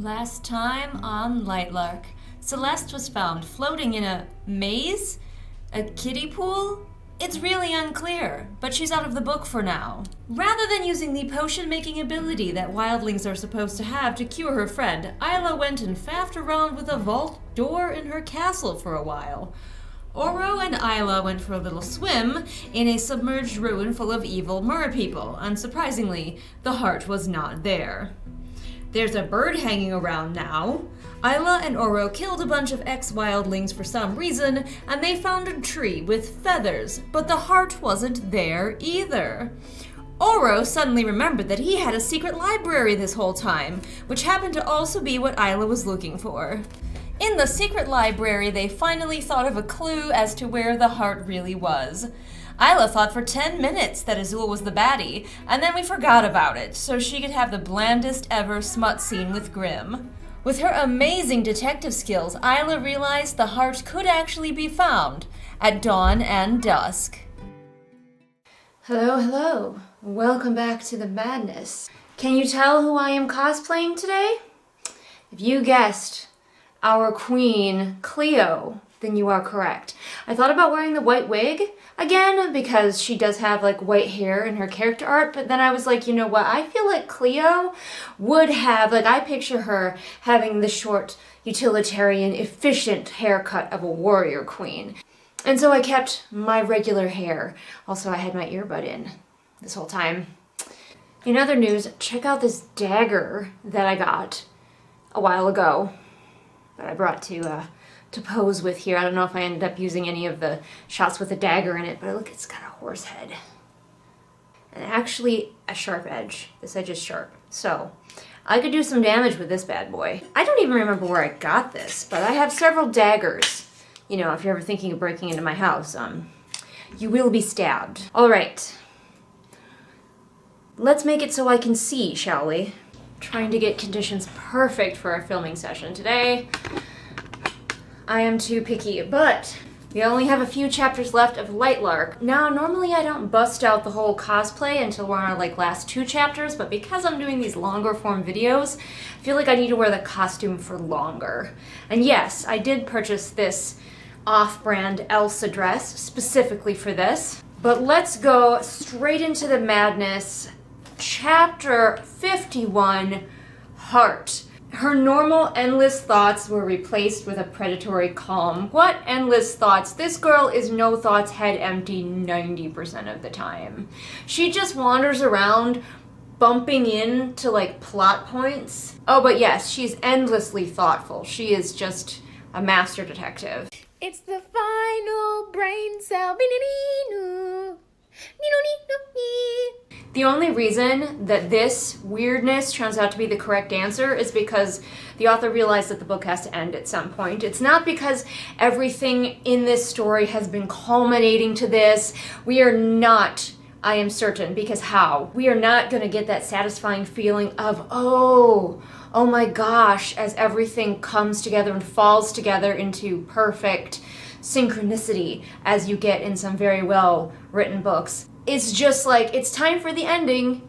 Last time on Lightlark, Celeste was found floating in a maze? A kiddie pool? It's really unclear, but she's out of the book for now. Rather than using the potion-making ability that wildlings are supposed to have to cure her friend, Isla went and faffed around with a vault door in her castle for a while. Oro and Isla went for a little swim in a submerged ruin full of evil merpeople. Unsurprisingly, the heart was not there. There's a bird hanging around now. Isla and Oro killed a bunch of ex-wildlings for some reason, and they found a tree with feathers, but the heart wasn't there either. Oro suddenly remembered that he had a secret library this whole time, which happened to also be what Isla was looking for. In the secret library, they finally thought of a clue as to where the heart really was. Isla thought for 10 minutes that Azul was the baddie, and then we forgot about it, so she could have the blandest ever smut scene with Grimm. With her amazing detective skills, Isla realized the heart could actually be found at dawn and dusk. Hello. Welcome back to the madness. Can you tell who I am cosplaying today? If you guessed our queen, Cleo, then you are correct. I thought about wearing the white wig again because she does have like white hair in her character art, but then I was like, you know what? I feel like Cleo would have, I picture her having the short, utilitarian, efficient haircut of a warrior queen. And so I kept my regular hair. Also, I had my earbud in this whole time. In other news, check out this dagger that I got a while ago that I brought to pose with here. I don't know if I ended up using any of the shots with a dagger in it, but look, it's got a horse head. And actually a sharp edge. This edge is sharp. So I could do some damage with this bad boy. I don't even remember where I got this, but I have several daggers. You know, if you're ever thinking of breaking into my house, you will be stabbed. All right. Let's make it so I can see, shall we? Trying to get conditions perfect for our filming session today. I am too picky, but we only have a few chapters left of Lightlark. Now, normally I don't bust out the whole cosplay until we're on our last 2 chapters, but because I'm doing these longer form videos, I feel like I need to wear the costume for longer. And yes, I did purchase this off-brand Elsa dress specifically for this. But let's go straight into the madness. Chapter 51, Heart. Her normal endless thoughts were replaced with a predatory calm. What endless thoughts? This girl is no thoughts head empty 90% of the time. She just wanders around bumping into plot points. Oh, but yes, she's endlessly thoughtful. She is just a master detective. It's the final brain cell. The only reason that this weirdness turns out to be the correct answer is because the author realized that the book has to end at some point. It's not because everything in this story has been culminating to this. We are not, I am certain, because how? We are not going to get that satisfying feeling of, oh my gosh, as everything comes together and falls together into perfect synchronicity as you get in some very well written books. It's just it's time for the ending.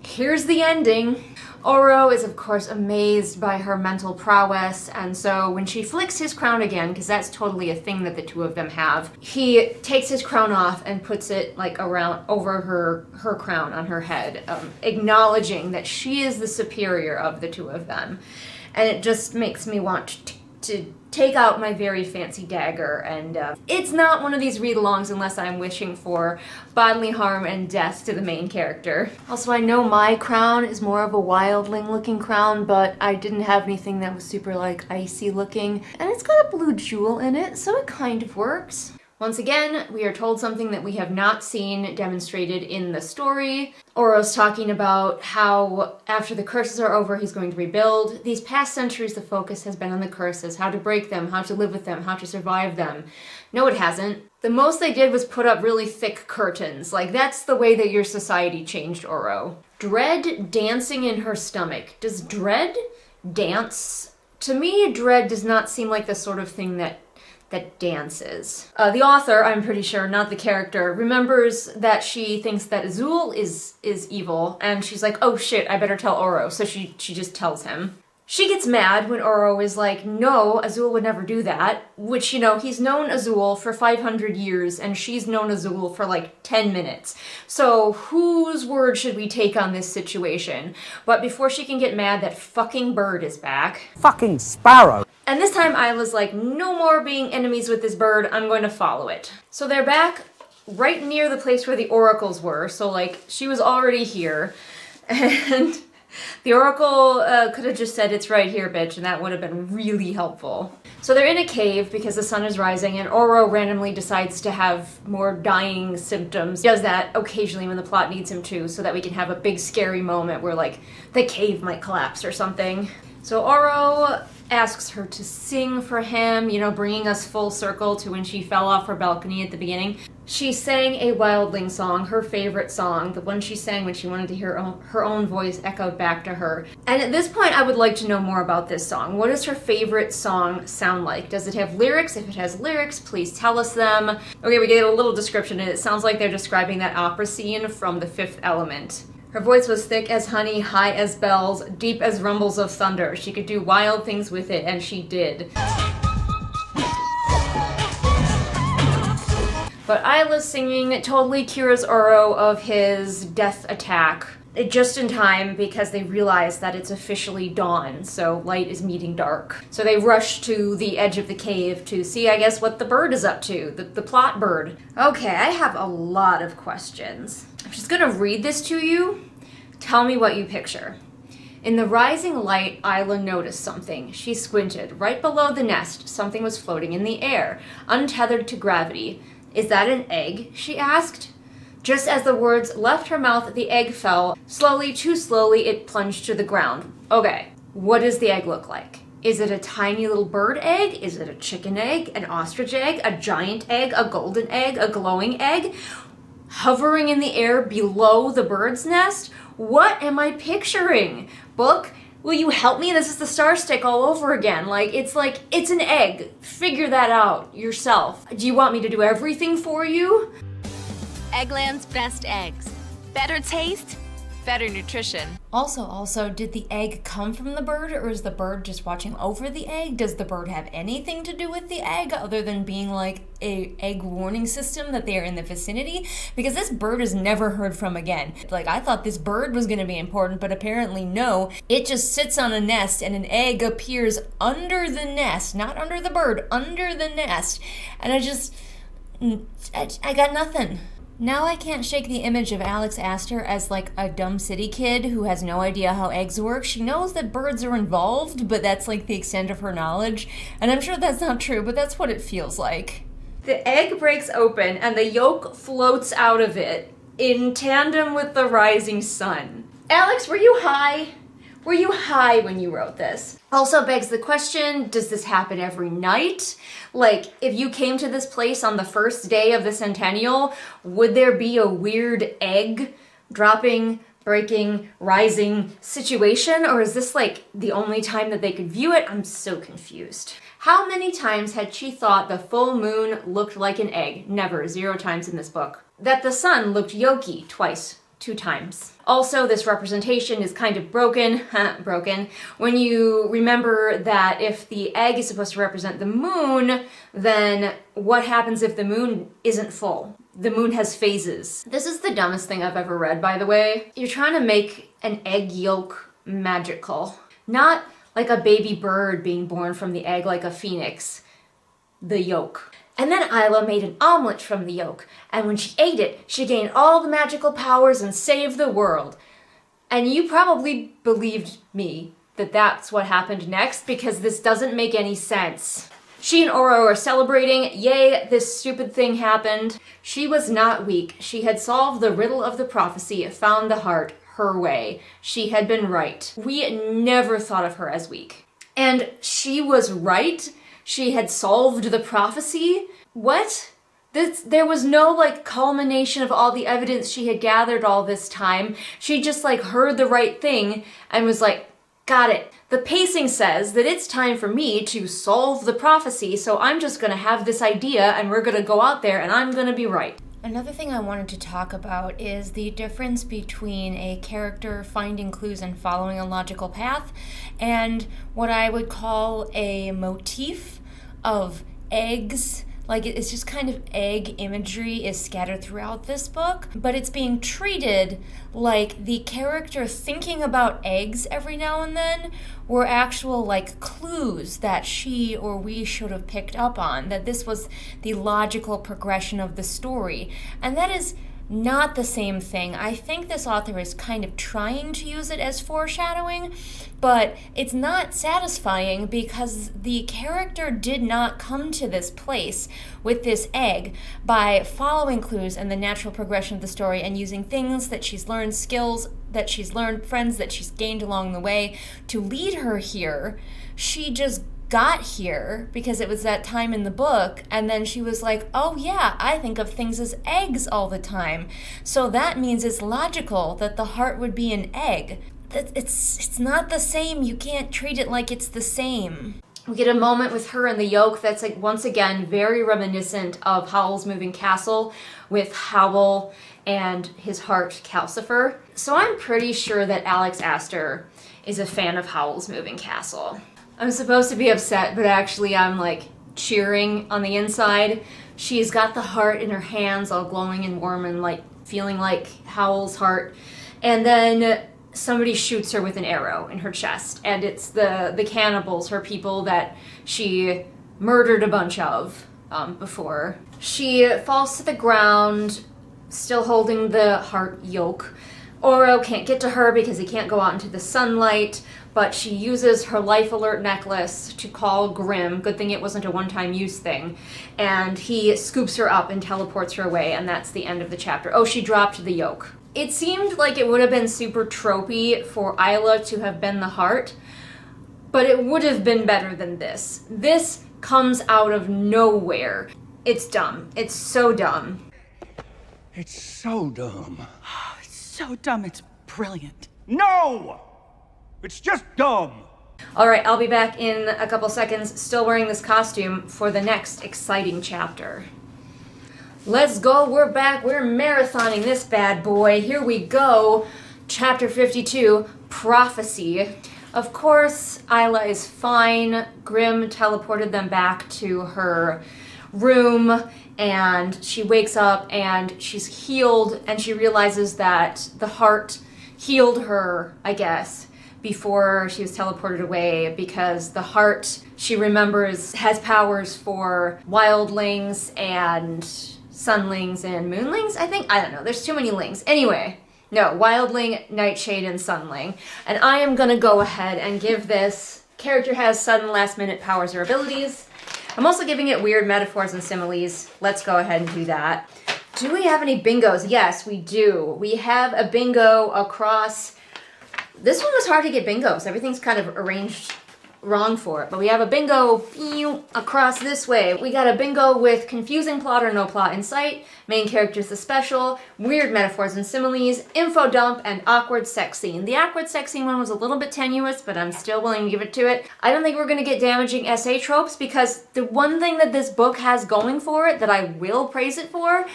Here's the ending. Oro is of course amazed by her mental prowess, and so when she flicks his crown again, because that's totally a thing that the two of them have, he takes his crown off and puts it around over her crown on her head, acknowledging that she is the superior of the two of them. And it just makes me want to take out my very fancy dagger, and it's not one of these read-alongs unless I'm wishing for bodily harm and death to the main character. Also, I know my crown is more of a wildling looking crown, but I didn't have anything that was super icy looking, and it's got a blue jewel in it, so it kind of works. Once again, we are told something that we have not seen demonstrated in the story. Oro's talking about how after the curses are over, he's going to rebuild. These past centuries, the focus has been on the curses, how to break them, how to live with them, how to survive them. No, it hasn't. The most they did was put up really thick curtains. That's the way that your society changed, Oro. Dread dancing in her stomach. Does dread dance? To me, dread does not seem like the sort of thing that dances. The author, I'm pretty sure, not the character, remembers that she thinks that Azul is evil, and she's like, oh shit, I better tell Oro, so she just tells him. She gets mad when Oro is like, no, Azul would never do that, which, you know, he's known Azul for 500 years and she's known Azul for like 10 minutes. So whose word should we take on this situation? But before she can get mad, that fucking bird is back. Fucking sparrow. And this time Isla's like, no more being enemies with this bird, I'm going to follow it. So they're back right near the place where the oracles were, so like, she was already here. And the oracle could have just said, it's right here, bitch, and that would have been really helpful. So they're in a cave because the sun is rising, and Oro randomly decides to have more dying symptoms. He does that occasionally when the plot needs him to, so that we can have a big scary moment where, like, the cave might collapse or something. So Oro asks her to sing for him, you know, bringing us full circle to when she fell off her balcony at the beginning. She sang a Wildling song, her favorite song, the one she sang when she wanted to hear her own voice echoed back to her. And at this point, I would like to know more about this song. What does her favorite song sound like? Does it have lyrics? If it has lyrics, please tell us them. Okay, we get a little description, and it sounds like they're describing that opera scene from The Fifth Element. Her voice was thick as honey, high as bells, deep as rumbles of thunder. She could do wild things with it, and she did. But Isla's singing totally cures Oro of his death attack, just in time because they realize that it's officially dawn, so light is meeting dark. So they rush to the edge of the cave to see, I guess, what the bird is up to, the plot bird. Okay, I have a lot of questions. I'm just gonna read this to you. Tell me what you picture. In the rising light, Isla noticed something. She squinted. Right below the nest, something was floating in the air, untethered to gravity. Is that an egg? She asked. Just as the words left her mouth, the egg fell. Slowly, too slowly, it plunged to the ground. Okay, what does the egg look like? Is it a tiny little bird egg? Is it a chicken egg? An ostrich egg? A giant egg? A golden egg? A glowing egg? Hovering in the air below the bird's nest? What am I picturing? Book, will you help me? This is the star stick all over again. It's an egg. Figure that out yourself. Do you want me to do everything for you? Eggland's best eggs. Better taste, better nutrition. Also, did the egg come from the bird, or is the bird just watching over the egg? Does the bird have anything to do with the egg other than being like a egg warning system that they are in the vicinity? Because this bird is never heard from again. Like, I thought this bird was going to be important, but apparently no. It just sits on a nest and an egg appears under the nest, not under the bird, under the nest. And I got nothing. Now I can't shake the image of Alex Astor as like a dumb city kid who has no idea how eggs work. She knows that birds are involved, but that's like the extent of her knowledge. And I'm sure that's not true, but that's what it feels like. The egg breaks open and the yolk floats out of it in tandem with the rising sun. Alex, were you high? Were you high when you wrote this? Also begs the question, does this happen every night? Like, if you came to this place on the first day of the centennial, would there be a weird egg dropping, breaking, rising situation? Or is this like the only time that they could view it? I'm so confused. How many times had she thought the full moon looked like an egg? Never, 0 times in this book. That the sun looked yolky? Twice. 2 times. Also, this representation is kind of broken, when you remember that if the egg is supposed to represent the moon, then what happens if the moon isn't full? The moon has phases. This is the dumbest thing I've ever read, by the way. You're trying to make an egg yolk magical. Not like a baby bird being born from the egg like a phoenix. The yolk. And then Isla made an omelet from the yolk, and when she ate it, she gained all the magical powers and saved the world. And you probably believed me that that's what happened next, because this doesn't make any sense. She and Oro are celebrating. Yay, this stupid thing happened. She was not weak. She had solved the riddle of the prophecy, found the heart, her way. She had been right. We never thought of her as weak. And she was right? She had solved the prophecy? What? There was no like culmination of all the evidence she had gathered all this time. She just like heard the right thing and was like, got it. The pacing says that it's time for me to solve the prophecy, so I'm just gonna have this idea and we're gonna go out there and I'm gonna be right. Another thing I wanted to talk about is the difference between a character finding clues and following a logical path and what I would call a motif of eggs. Like, it's just kind of egg imagery is scattered throughout this book, but it's being treated like the character thinking about eggs every now and then were actual, like, clues that she or we should have picked up on, that this was the logical progression of the story. And that is not the same thing. I think this author is kind of trying to use it as foreshadowing, but it's not satisfying because the character did not come to this place with this egg by following clues and the natural progression of the story and using things that she's learned, skills that she's learned, friends that she's gained along the way to lead her here. She just got here because it was that time in the book, and then she was like, oh yeah, I think of things as eggs all the time, so that means it's logical that the heart would be an egg. It's not the same. You can't treat it like it's the same. We get a moment with her and the yoke that's, like, once again very reminiscent of Howl's Moving Castle with Howl and his heart Calcifer. So I'm pretty sure that Alex Astor is a fan of Howl's Moving Castle. I'm supposed to be upset, but actually I'm, like, cheering on the inside. She's got the heart in her hands all glowing and warm and, like, feeling like Howl's heart. And then somebody shoots her with an arrow in her chest, and it's the cannibals, her people that she murdered a bunch of before. She falls to the ground, still holding the heart yoke. Oro can't get to her because he can't go out into the sunlight, but she uses her life alert necklace to call Grimm. Good thing it wasn't a one-time use thing. And he scoops her up and teleports her away, and that's the end of the chapter. Oh, she dropped the yoke. It seemed like it would have been super tropey for Isla to have been the heart, but it would have been better than this. This comes out of nowhere. It's dumb. It's so dumb. It's so dumb. Oh, it's so dumb, it's brilliant. No! It's just dumb. All right, I'll be back in a couple seconds, still wearing this costume for the next exciting chapter. Let's go, we're back, we're marathoning this bad boy. Here we go. Chapter 52, Prophecy. Of course, Isla is fine. Grimm teleported them back to her room, and she wakes up and she's healed, and she realizes that the heart healed her, I guess, before she was teleported away, because the heart, she remembers, has powers for wildlings and sunlings and moonlings, I think? I don't know, there's too many lings. Anyway, no, wildling, nightshade, and sunling. And I am gonna go ahead and give this, character has sudden last minute powers or abilities. I'm also giving it weird metaphors and similes. Let's go ahead and do that. Do we have any bingos? Yes, we do. We have a bingo across. This one was hard to get bingos. Everything's kind of arranged wrong for it. But we have a bingo across this way. We got a bingo with confusing plot or no plot in sight, main characters the special, weird metaphors and similes, info dump, and awkward sex scene. The awkward sex scene one was a little bit tenuous, but I'm still willing to give it to it. I don't think we're going to get damaging SA tropes, because the one thing that this book has going for it that I will praise it for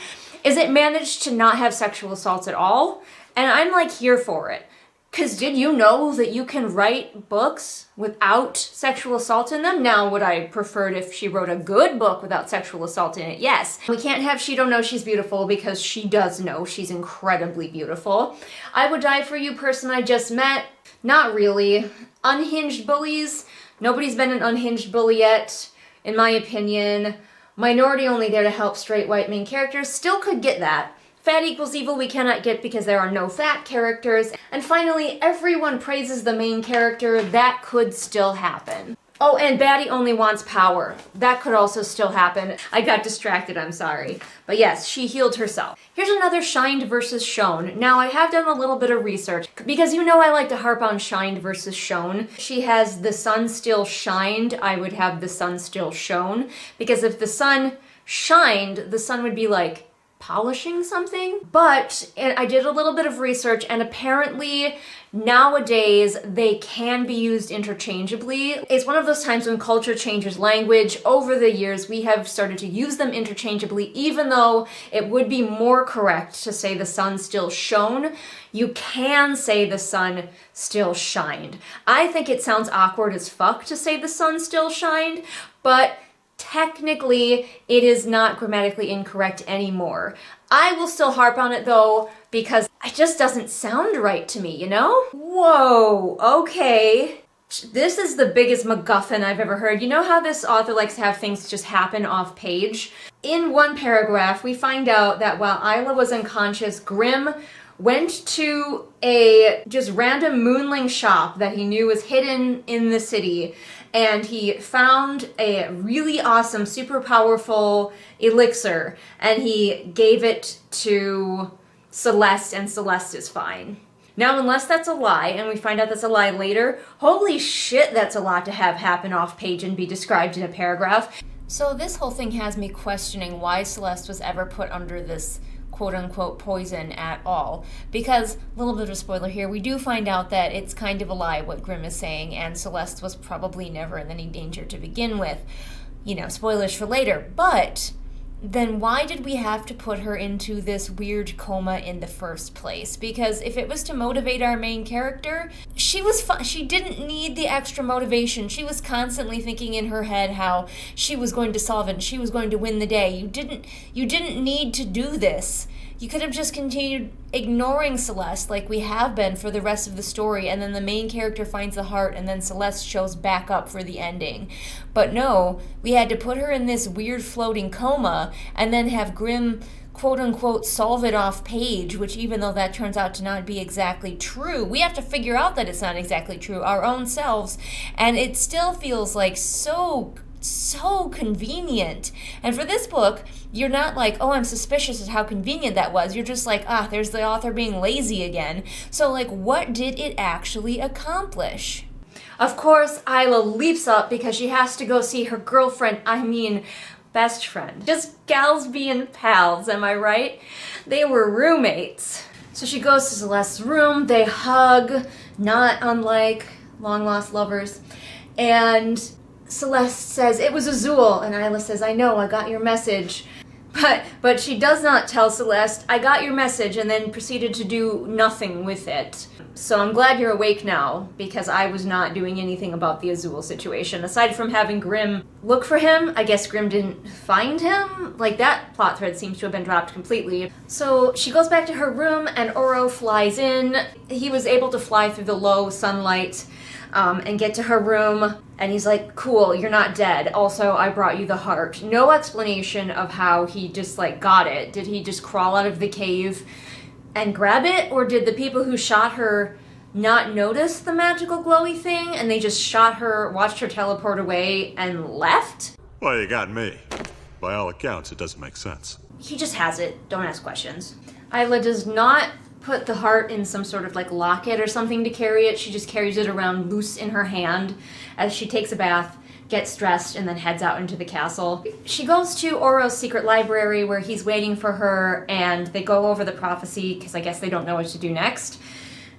is it managed to not have sexual assaults at all. And I'm, like, here for it. Because did you know that you can write books without sexual assault in them? Now, would I prefer it if she wrote a good book without sexual assault in it? Yes. We can't have She Don't Know She's Beautiful, because she does know she's incredibly beautiful. I Would Die For You person I just met? Not really. Unhinged bullies? Nobody's been an unhinged bully yet, in my opinion. Minority only there to help straight white main characters? Still could get that. Fat equals evil we cannot get because there are no fat characters. And finally, everyone praises the main character. That could still happen. Oh, and baddie only wants power. That could also still happen. I got distracted, I'm sorry. But yes, she healed herself. Here's another shined versus shown. Now, I have done a little bit of research, because you know I like to harp on shined versus shown. She has the sun still shined, I would have the sun still shone. Because if the sun shined, the sun would be like polishing something. But I did a little bit of research, and apparently nowadays they can be used interchangeably. It's one of those times when culture changes language. Over the years, we have started to use them interchangeably, even though it would be more correct to say the sun still shone. You can say the sun still shined. I think it sounds awkward as fuck to say the sun still shined, but technically, it is not grammatically incorrect anymore. I will still harp on it though, because it just doesn't sound right to me, you know? Whoa, okay. This is the biggest MacGuffin I've ever heard. You know how this author likes to have things just happen off page? In one paragraph, we find out that while Isla was unconscious, Grimm went to a just random moonling shop that he knew was hidden in the city, and he found a really awesome, super powerful elixir, and he gave it to Celeste, and Celeste is fine. Now, unless that's a lie, and we find out that's a lie later, holy shit, that's a lot to have happen off page and be described in a paragraph. So this whole thing has me questioning why Celeste was ever put under this quote-unquote poison at all, because, a little bit of a spoiler here, we do find out that it's kind of a lie what Grimm is saying, and Celeste was probably never in any danger to begin with. You know, spoilers for later, but then why did we have to put her into this weird coma in the first place? Because if it was to motivate our main character, she was she didn't need the extra motivation. She was constantly thinking in her head how she was going to solve it and she was going to win the day. You didn't need to do this. You could have just continued ignoring Celeste like we have been for the rest of the story, and then the main character finds the heart, and then Celeste shows back up for the ending. But no, we had to put her in this weird floating coma, and then have Grimm quote-unquote solve it off page, which even though that turns out to not be exactly true, we have to figure out that it's not exactly true, our own selves, and it still feels like so convenient. And for this book, you're not like, oh, I'm suspicious of how convenient that was. You're just like, there's the author being lazy again. So, like, what did it actually accomplish? Of course, Isla leaps up because she has to go see her girlfriend, best friend. Just gals being pals, am I right? They were roommates. So she goes to Celeste's room, they hug, not unlike long-lost lovers, and Celeste says, it was Azul, and Isla says, I know, I got your message. But she does not tell Celeste, I got your message, and then proceeded to do nothing with it. So I'm glad you're awake now, because I was not doing anything about the Azul situation. Aside from having Grimm look for him, I guess Grimm didn't find him? Like, that plot thread seems to have been dropped completely. So she goes back to her room, and Oro flies in. He was able to fly through the low sunlight and get to her room, and he's like, cool, you're not dead. Also, I brought you the heart. No explanation of how he just, like, got it. Did he just crawl out of the cave and grab it? Or did the people who shot her not notice the magical glowy thing, and they just shot her, watched her teleport away, and left? Well, you got me. By all accounts, it doesn't make sense. He just has it. Don't ask questions. Isla does not put the heart in some sort of like locket or something to carry it. She just carries it around loose in her hand as she takes a bath, gets dressed, and then heads out into the castle. She goes to Oro's secret library where he's waiting for her, and they go over the prophecy because I guess they don't know what to do next.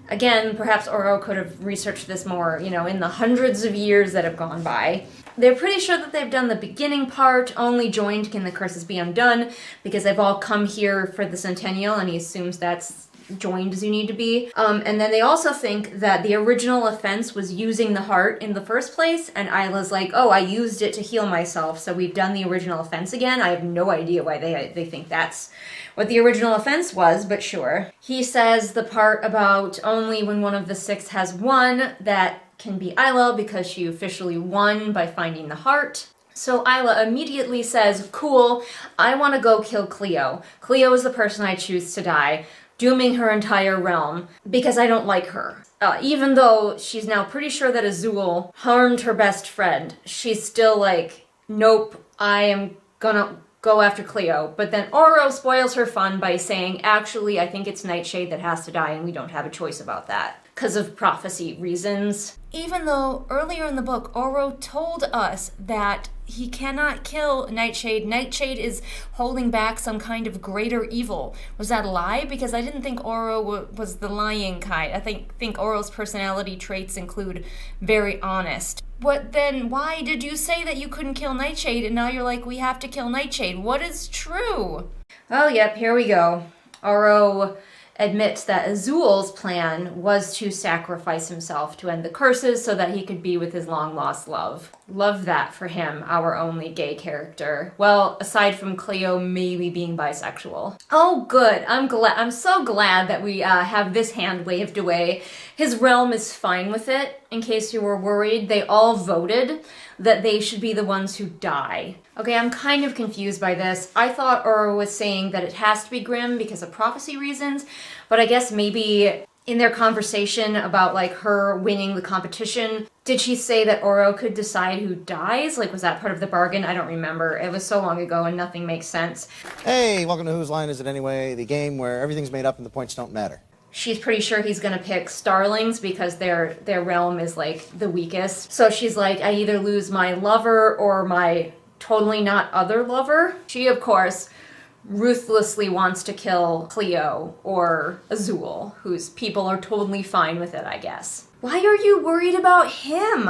Again, perhaps Oro could have researched this more, in the hundreds of years that have gone by. They're pretty sure that they've done the beginning part, only joined can the curses be undone, because they've all come here for the centennial, and he assumes that's joined as you need to be. And then they also think that the original offense was using the heart in the first place, and Isla's like, oh, I used it to heal myself, so we've done the original offense again. I have no idea why they think that's what the original offense was, but sure. He says the part about only when one of the six has won, that can be Isla because she officially won by finding the heart. So Isla immediately says, cool, I want to go kill Cleo. Cleo is the person I choose to die, dooming her entire realm because I don't like her. Even though she's now pretty sure that Azul harmed her best friend, she's still like, nope, I am gonna go after Cleo. But then Oro spoils her fun by saying, actually, I think it's Nightshade that has to die and we don't have a choice about that. because of prophecy reasons. Even though earlier in the book, Oro told us that he cannot kill Nightshade. Nightshade is holding back some kind of greater evil. Was that a lie? Because I didn't think Oro was the lying kind. I think Oro's personality traits include very honest. But then why did you say that you couldn't kill Nightshade and now you're like, we have to kill Nightshade? What is true? Oh, yep, here we go. Oro admits that Azul's plan was to sacrifice himself to end the curses so that he could be with his long-lost love. Love that for him, our only gay character. Well, aside from Cleo maybe being bisexual. Oh, good. I'm so glad that we have this hand waved away. His realm is fine with it. In case you were worried, they all voted that they should be the ones who die. Okay, I'm kind of confused by this. I thought Oro was saying that it has to be Grimm because of prophecy reasons, but I guess maybe in their conversation about like her winning the competition, did she say that Oro could decide who dies? Like, was that part of the bargain? I don't remember. It was so long ago and nothing makes sense. Hey, welcome to Whose Line Is It Anyway? The game where everything's made up and the points don't matter. She's pretty sure he's gonna pick Starlings because their realm is like the weakest. So she's like, I either lose my lover or my totally not other lover. She, of course, ruthlessly wants to kill Cleo or Azul, whose people are totally fine with it, I guess. Why are you worried about him?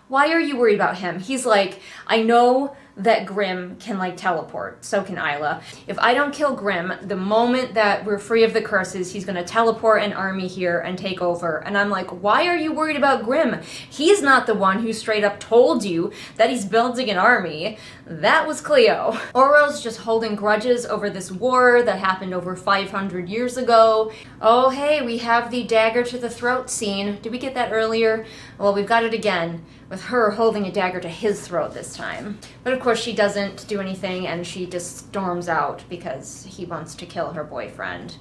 Why are you worried about him? He's like, I know that Grimm can like teleport, so can Isla. If I don't kill Grimm, the moment that we're free of the curses, he's gonna teleport an army here and take over. And I'm like, why are you worried about Grimm? He's not the one who straight up told you that he's building an army. That was Cleo. Oro's just holding grudges over this war that happened over 500 years ago. Oh hey, we have the dagger to the throat scene. Did we get that earlier? Well, we've got it again, with her holding a dagger to his throat this time. But of course she doesn't do anything and she just storms out because he wants to kill her boyfriend.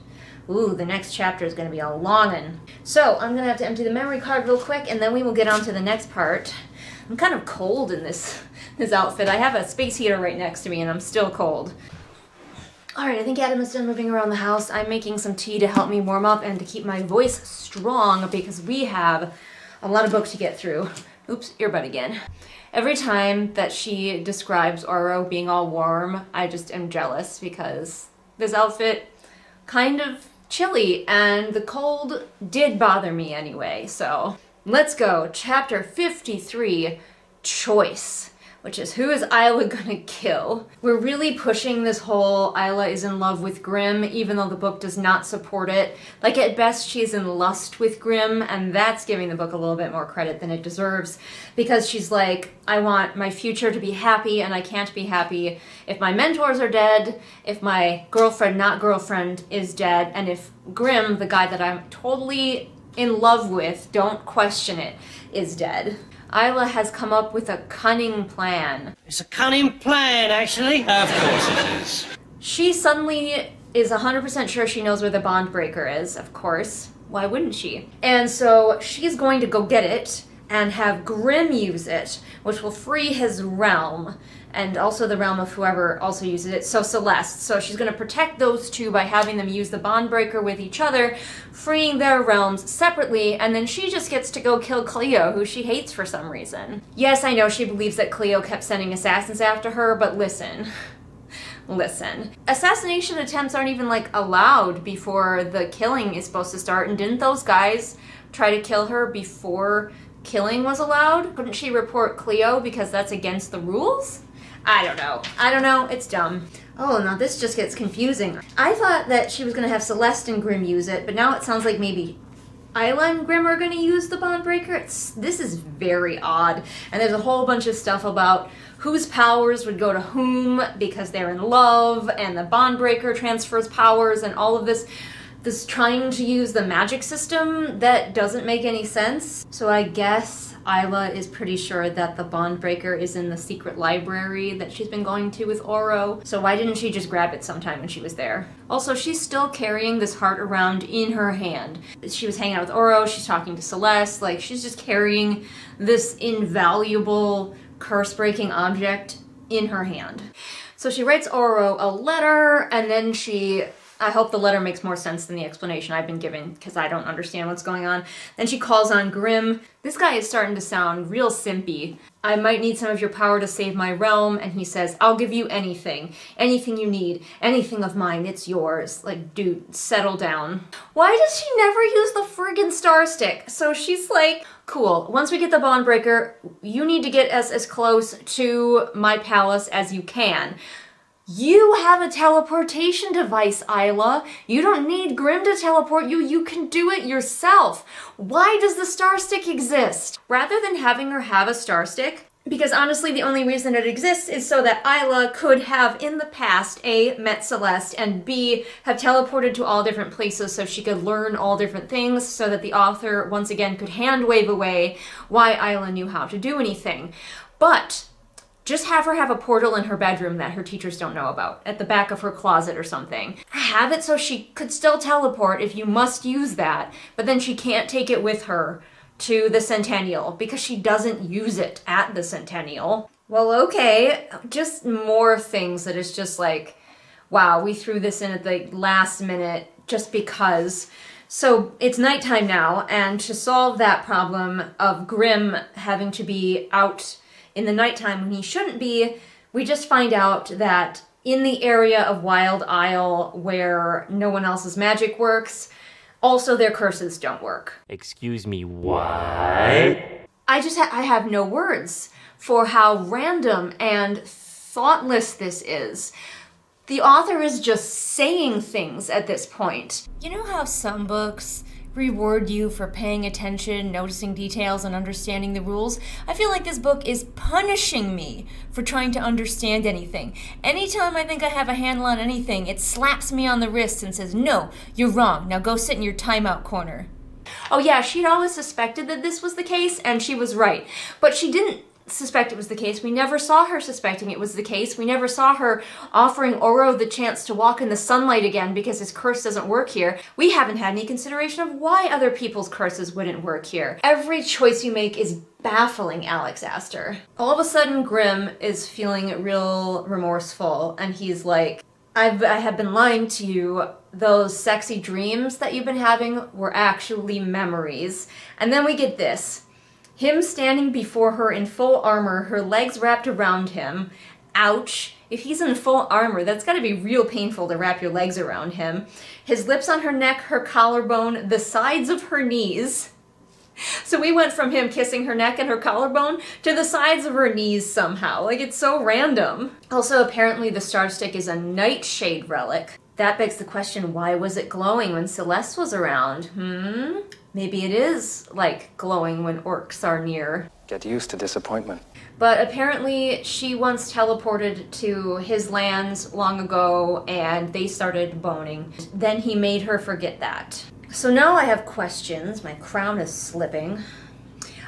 Ooh, the next chapter is going to be a long one. So I'm going to have to empty the memory card real quick and then we will get on to the next part. I'm kind of cold in this outfit. I have a space heater right next to me and I'm still cold. Alright, I think Adam is done moving around the house. I'm making some tea to help me warm up and to keep my voice strong because we have a lot of books to get through. Oops, earbud again. Every time that she describes Oro being all warm, I just am jealous because this outfit kind of chilly and the cold did bother me anyway. So let's go. Chapter 53, Choice, which is who is Isla gonna kill? We're really pushing this whole Isla is in love with Grimm, even though the book does not support it. Like at best she's in lust with Grimm, and that's giving the book a little bit more credit than it deserves, because she's like, I want my future to be happy and I can't be happy if my mentors are dead, if my girlfriend not girlfriend is dead, and if Grimm, the guy that I'm totally in love with, don't question it, is dead. Isla has come up with a cunning plan. It's a cunning plan, actually. Of course it is. She suddenly is 100% sure she knows where the bond breaker is, of course. Why wouldn't she? And so she's going to go get it and have Grimm use it, which will free his realm, and also the realm of whoever also uses it, so Celest. So she's going to protect those two by having them use the bond breaker with each other, freeing their realms separately, and then she just gets to go kill Cleo, who she hates for some reason. Yes, I know she believes that Cleo kept sending assassins after her, but listen. Assassination attempts aren't even like allowed before the killing is supposed to start, and didn't those guys try to kill her before killing was allowed? Couldn't she report Cleo because that's against the rules? I don't know, it's dumb. Oh, now this just gets confusing. I thought that she was gonna have Celeste and Grimm use it, but now it sounds like maybe Isla and Grimm are gonna use the bond breaker. This is very odd. And there's a whole bunch of stuff about whose powers would go to whom because they're in love, and the bond breaker transfers powers, and all of this trying to use the magic system that doesn't make any sense. So I guess Isla is pretty sure that the bond breaker is in the secret library that she's been going to with Oro. So why didn't she just grab it sometime when she was there? Also, she's still carrying this heart around in her hand. She was hanging out with Oro, she's talking to Celeste, like she's just carrying this invaluable curse-breaking object in her hand. So she writes Oro a letter, and then she I hope the letter makes more sense than the explanation I've been given, because I don't understand what's going on. Then she calls on Grimm. This guy is starting to sound real simpy. I might need some of your power to save my realm, and he says, I'll give you anything. Anything you need. Anything of mine, it's yours. Like, dude, settle down. Why does she never use the friggin' star stick? So she's like, cool, once we get the bond breaker, you need to get us as close to my palace as you can. You have a teleportation device, Isla. You don't need Grimm to teleport you. You can do it yourself. Why does the star stick exist? Rather than having her have a star stick, because honestly the only reason it exists is so that Isla could have in the past A, met Celeste, and B, have teleported to all different places so she could learn all different things so that the author once again could hand wave away why Isla knew how to do anything. But just have her have a portal in her bedroom that her teachers don't know about, at the back of her closet or something. Have it so she could still teleport if you must use that, but then she can't take it with her to the Centennial because she doesn't use it at the Centennial. Well, okay, just more things that is just like, wow, we threw this in at the last minute just because. So it's nighttime now, and to solve that problem of Grimm having to be out in the nighttime when he shouldn't be, we just find out that in the area of Wild Isle where no one else's magic works, also their curses don't work. Excuse me, what? I have no words for how random and thoughtless this is. The author is just saying things at this point. You know how some books reward you for paying attention, noticing details, and understanding the rules? I feel like this book is punishing me for trying to understand anything. Anytime I think I have a handle on anything, it slaps me on the wrist and says, no, you're wrong, now go sit in your timeout corner. Oh yeah, she'd always suspected that this was the case, and she was right. But she didn't suspect it was the case. We never saw her suspecting it was the case. We never saw her offering Oro the chance to walk in the sunlight again because his curse doesn't work here. We haven't had any consideration of why other people's curses wouldn't work here. Every choice you make is baffling, Alex Astor. All of a sudden, Grimm is feeling real remorseful, and he's like, I have been lying to you. Those sexy dreams that you've been having were actually memories. And then we get this. Him standing before her in full armor, her legs wrapped around him. Ouch. If he's in full armor, that's gotta be real painful to wrap your legs around him. His lips on her neck, her collarbone, the sides of her knees. So we went from him kissing her neck and her collarbone to the sides of her knees somehow. Like, it's so random. Also, apparently the star stick is a nightshade relic. That begs the question, why was it glowing when Celeste was around? Maybe it is, like, glowing when orcs are near. Get used to disappointment. But apparently she once teleported to his lands long ago and they started boning. Then he made her forget that. So now I have questions. My crown is slipping.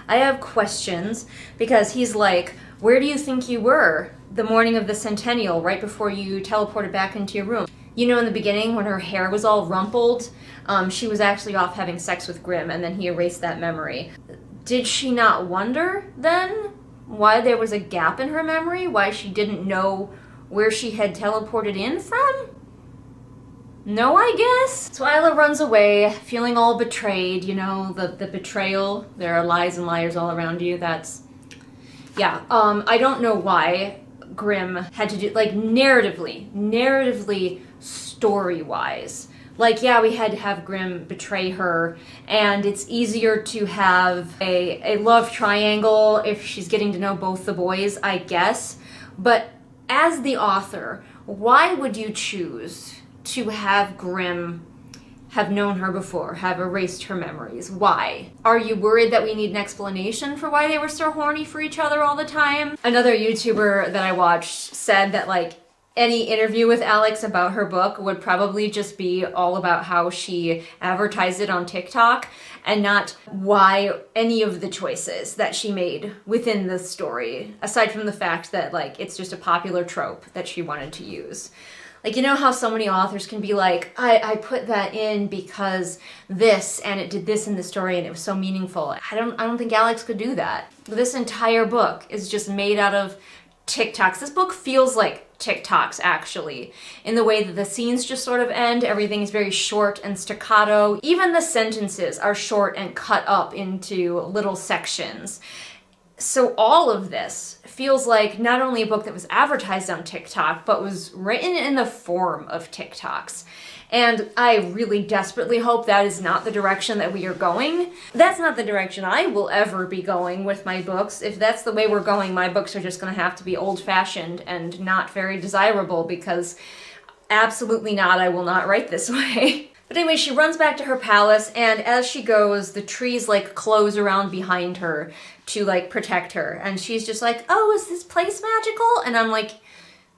I have questions because he's like, where do you think you were the morning of the Centennial, right before you teleported back into your room? You know, in the beginning when her hair was all rumpled, she was actually off having sex with Grimm, and then he erased that memory. Did she not wonder then why there was a gap in her memory? Why she didn't know where she had teleported in from? No, I guess. So Isla runs away, feeling all betrayed, you know, the betrayal. There are lies and liars all around you. That's, yeah. I don't know why Grimm had to do, like, narratively, story-wise. Like, yeah, we had to have Grimm betray her, and it's easier to have a love triangle if she's getting to know both the boys, I guess. But as the author, why would you choose to have Grimm have known her before, have erased her memories? Why? Are you worried that we need an explanation for why they were so horny for each other all the time? Another YouTuber that I watched said that, like, any interview with Alex about her book would probably just be all about how she advertised it on TikTok and not why any of the choices that she made within the story, aside from the fact that, like, it's just a popular trope that she wanted to use. Like, you know how so many authors can be like, I put that in because this, and it did this in the story, and it was so meaningful. I don't think Alex could do that. This entire book is just made out of TikToks. This book feels like TikToks, actually, in the way that the scenes just sort of end. Everything is very short and staccato. Even the sentences are short and cut up into little sections. So all of this feels like not only a book that was advertised on TikTok, but was written in the form of TikToks. And I really desperately hope that is not the direction that we are going. That's not the direction I will ever be going with my books. If that's the way we're going, my books are just going to have to be old-fashioned and not very desirable, because absolutely not, I will not write this way. But anyway, she runs back to her palace, and as she goes, the trees like close around behind her to like protect her. And she's just like, oh, is this place magical? And I'm like,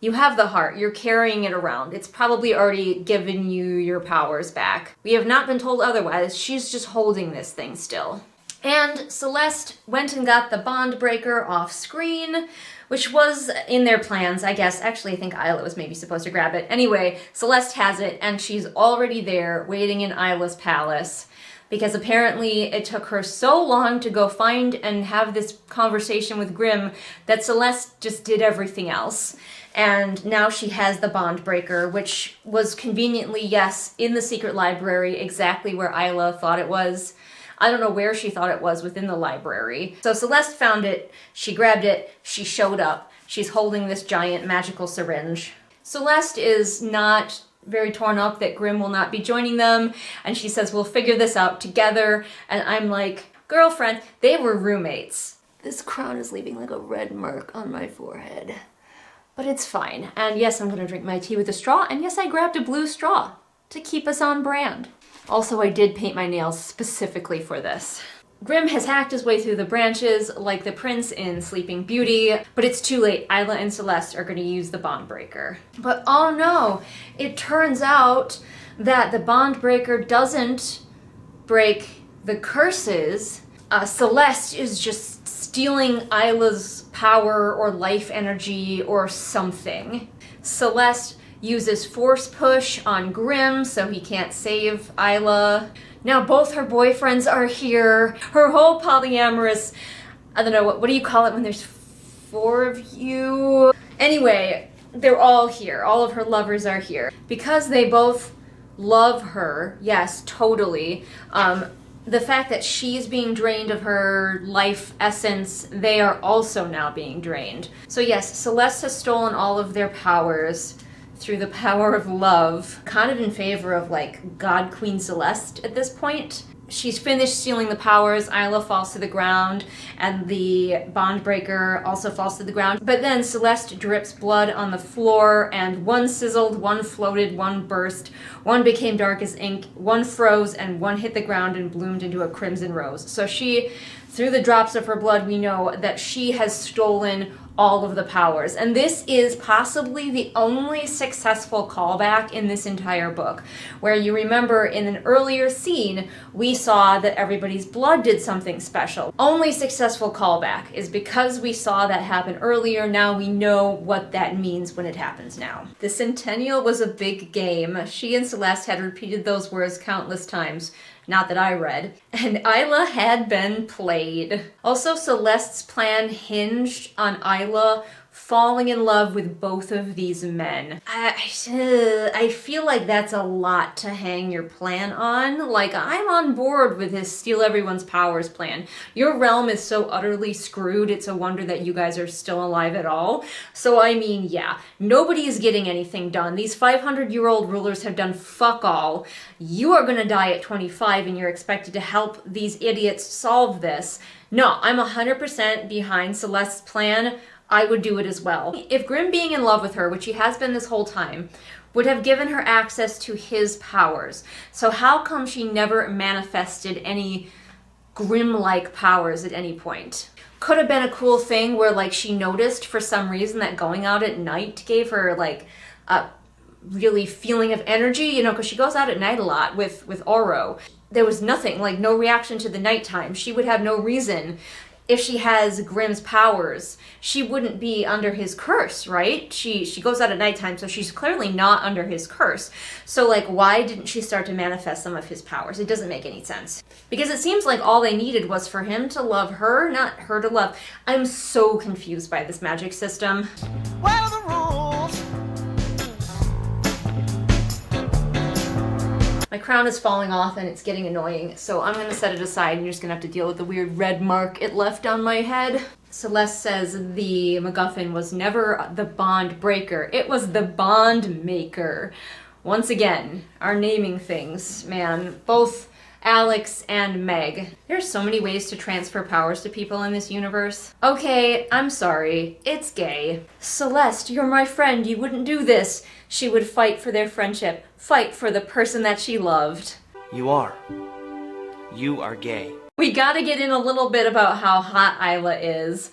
you have the heart, you're carrying it around. It's probably already given you your powers back. We have not been told otherwise. She's just holding this thing still. And Celeste went and got the bond breaker off screen, which was in their plans, I guess. Actually, I think Isla was maybe supposed to grab it. Anyway, Celeste has it, and she's already there waiting in Isla's palace, because apparently it took her so long to go find and have this conversation with Grimm that Celeste just did everything else. And now she has the bond breaker, which was conveniently, yes, in the secret library, exactly where Isla thought it was. I don't know where she thought it was within the library. So Celeste found it, she grabbed it, she showed up. She's holding this giant magical syringe. Celeste is not very torn up that Grimm will not be joining them, and she says, we'll figure this out together. And I'm like, girlfriend, they were roommates. This crown is leaving like a red mark on my forehead. But it's fine. And yes, I'm gonna drink my tea with a straw, and yes, I grabbed a blue straw to keep us on brand. Also, I did paint my nails specifically for this. Grimm has hacked his way through the branches like the prince in Sleeping Beauty, but it's too late. Isla and Celeste are gonna use the bond breaker. But oh no, it turns out that the bond breaker doesn't break the curses. Celeste is just stealing Isla's power or life energy or something. Celeste uses force push on Grimm so he can't save Isla. Now both her boyfriends are here. Her whole polyamorous, I don't know, what do you call it when there's 4 of you? Anyway, they're all here. All of her lovers are here. Because they both love her, yes, totally. The fact that she's being drained of her life essence, they are also now being drained. So yes, Celeste has stolen all of their powers through the power of love, kind of in favor of like God Queen Celeste at this point. She's finished stealing the powers, Isla falls to the ground, and the bond breaker also falls to the ground. But then Celeste drips blood on the floor, and one sizzled, one floated, one burst, one became dark as ink, one froze, and one hit the ground and bloomed into a crimson rose. So she, through the drops of her blood, we know that she has stolen all of the powers. And this is possibly the only successful callback in this entire book, where you remember in an earlier scene, we saw that everybody's blood did something special. Only successful callback is because we saw that happen earlier. Now we know what that means when it happens now. The Centennial was a big game. She and Celeste had repeated those words countless times. Not that I read. And Isla had been played. Also, Celeste's plan hinged on Isla falling in love with both of these men. I feel like that's a lot to hang your plan on. Like, I'm on board with his steal everyone's powers plan. Your realm is so utterly screwed, it's a wonder that you guys are still alive at all. So I mean, yeah, nobody is getting anything done. These 500-year-old rulers have done fuck all. You are gonna die at 25 and you're expected to help these idiots solve this. No, I'm 100% behind Celeste's plan. I would do it as well. If Grimm being in love with her, which he has been this whole time, would have given her access to his powers, so how come she never manifested any Grimm-like powers at any point? Could have been a cool thing where like she noticed for some reason that going out at night gave her like a really feeling of energy, you know, because she goes out at night a lot with Oro. There was nothing, like no reaction to the nighttime. She would have no reason if she has Grimm's powers, she wouldn't be under his curse, right? She goes out at nighttime, so she's clearly not under his curse. So, like, why didn't she start to manifest some of his powers? It doesn't make any sense. Because it seems like all they needed was for him to love her, not her to love. I'm so confused by this magic system. What are the rules? My crown is falling off and it's getting annoying, so I'm gonna set it aside and you're just gonna have to deal with the weird red mark it left on my head. Celeste says the MacGuffin was never the bond breaker, it was the bond maker. Once again, our naming things, man. Both Alex and Meg. There's so many ways to transfer powers to people in this universe. Okay, I'm sorry. It's gay. Celeste, you're my friend. You wouldn't do this. She would fight for their friendship. Fight for the person that she loved. You are. You are gay. We gotta get in a little bit about how hot Isla is.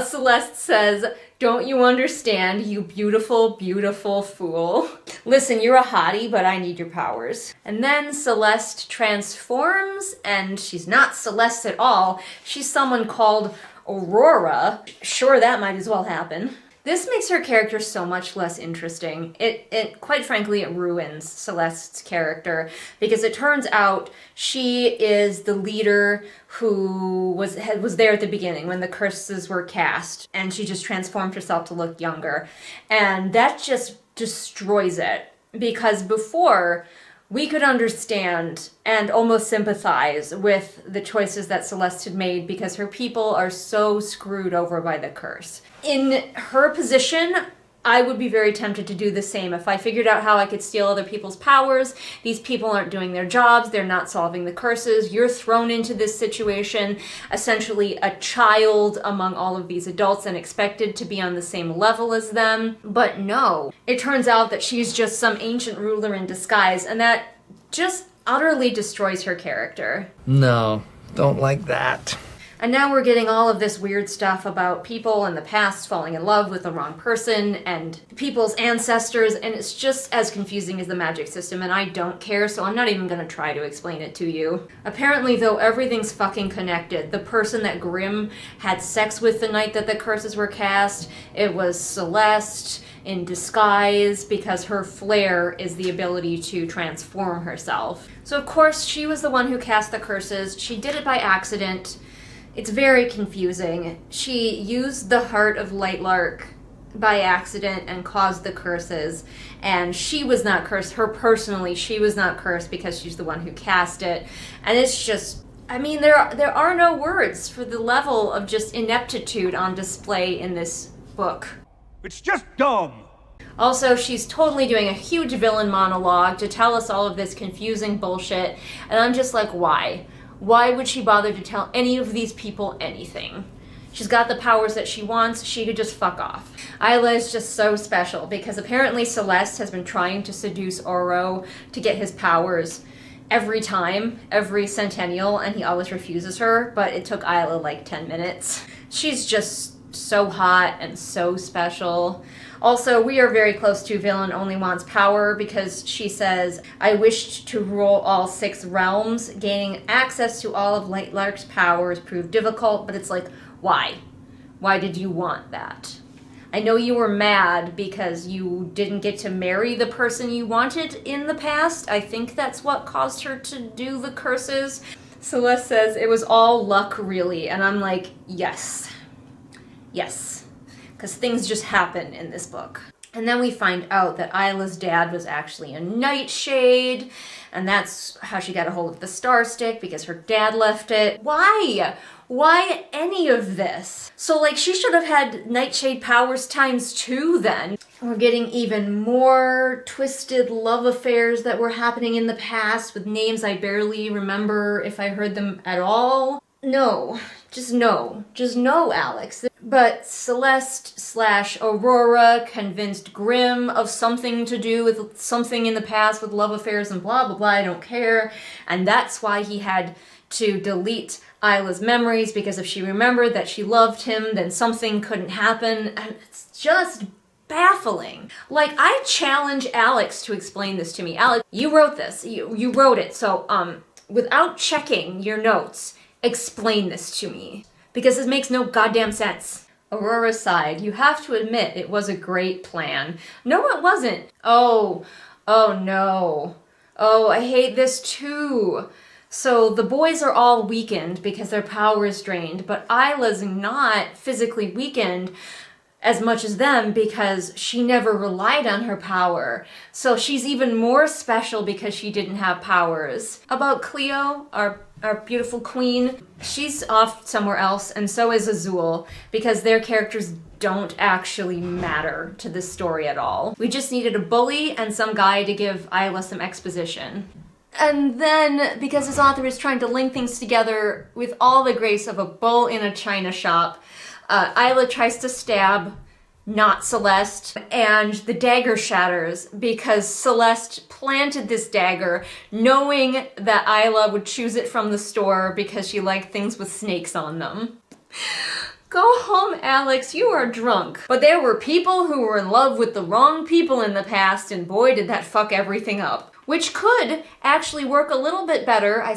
Celeste says, "Don't you understand, you beautiful, beautiful fool? Listen, you're a hottie, but I need your powers." And then Celeste transforms, and she's not Celeste at all. She's someone called Aurora. Sure, that might as well happen. This makes her character so much less interesting. It quite frankly, it ruins Celeste's character because it turns out she is the leader who was there at the beginning when the curses were cast, and she just transformed herself to look younger. And that just destroys it because before we could understand and almost sympathize with the choices that Celeste had made because her people are so screwed over by the curse. In her position, I would be very tempted to do the same. If I figured out how I could steal other people's powers, these people aren't doing their jobs, they're not solving the curses, you're thrown into this situation, essentially a child among all of these adults and expected to be on the same level as them. But no, it turns out that she's just some ancient ruler in disguise, and that just utterly destroys her character. No, don't like that. And now we're getting all of this weird stuff about people in the past falling in love with the wrong person and people's ancestors, and it's just as confusing as the magic system, and I don't care, so I'm not even gonna try to explain it to you. Apparently, though, everything's fucking connected. The person that Grimm had sex with the night that the curses were cast, it was Celeste in disguise because her flair is the ability to transform herself. So of course, she was the one who cast the curses. She did it by accident. It's very confusing. She used the heart of Lightlark by accident and caused the curses, and she was not cursed. Her personally, she was not cursed because she's the one who cast it. And it's just, I mean, there are no words for the level of just ineptitude on display in this book. It's just dumb. Also, she's totally doing a huge villain monologue to tell us all of this confusing bullshit, and I'm just like, why? Why would she bother to tell any of these people anything? She's got the powers that she wants, she could just fuck off. Isla is just so special because apparently Celeste has been trying to seduce Oro to get his powers every time, every centennial, and he always refuses her, but it took Isla like 10 minutes. She's just so hot and so special. Also, we are very close to Villain Only Wants Power because she says, "I wished to rule all 6 realms. Gaining access to all of Lightlark's powers proved difficult," but it's like, why? Why did you want that? I know you were mad because you didn't get to marry the person you wanted in the past. I think that's what caused her to do the curses. Celeste says, "It was all luck, really," and I'm like, yes. Yes. Because things just happen in this book. And then we find out that Isla's dad was actually a nightshade, and that's how she got a hold of the star stick, because her dad left it. Why? Why any of this? So, like, she should have had nightshade powers ×2 then. We're getting even more twisted love affairs that were happening in the past with names I barely remember if I heard them at all. No. Just no. Just no, Alex. But Celeste/Aurora convinced Grimm of something to do with something in the past with love affairs and blah, blah, blah, I don't care. And that's why he had to delete Isla's memories, because if she remembered that she loved him, then something couldn't happen. And it's just baffling. Like, I challenge Alex to explain this to me. Alex, you wrote this. You wrote it. So, without checking your notes, explain this to me. because this makes no goddamn sense. Aurora sighed. You have to admit it was a great plan. No, it wasn't. Oh no. Oh, I hate this too. So the boys are all weakened because their power is drained, but Isla's not physically weakened as much as them because she never relied on her power. So she's even more special because she didn't have powers. About Cleo, our beautiful queen, she's off somewhere else, and so is Azul, because their characters don't actually matter to this story at all. We just needed a bully and some guy to give Isla some exposition. And then, because this author is trying to link things together with all the grace of a bull in a china shop, Isla tries to stab not Celeste, and the dagger shatters because Celeste planted this dagger knowing that Isla would choose it from the store because she liked things with snakes on them. Go home, Alex, you are drunk. But there were people who were in love with the wrong people in the past, and boy did that fuck everything up. Which could actually work a little bit better. I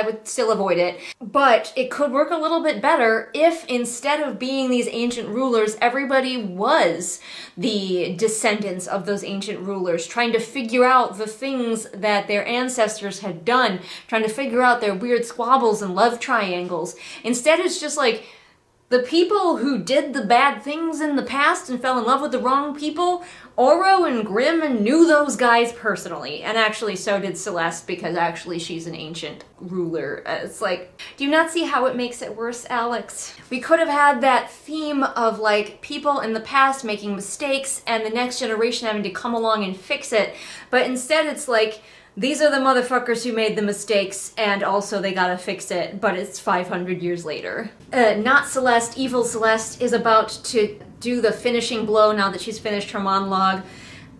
would still avoid it. But it could work a little bit better if instead of being these ancient rulers, everybody was the descendants of those ancient rulers, trying to figure out the things that their ancestors had done, trying to figure out their weird squabbles and love triangles. Instead, it's just like, the people who did the bad things in the past and fell in love with the wrong people, Oro and Grimm knew those guys personally. And actually so did Celeste, because actually she's an ancient ruler. It's like, do you not see how it makes it worse, Alex? We could have had that theme of like people in the past making mistakes and the next generation having to come along and fix it. But instead it's like, these are the motherfuckers who made the mistakes, and also they gotta fix it, but it's 500 years later. Not Celeste, evil Celeste, is about to do the finishing blow now that she's finished her monologue,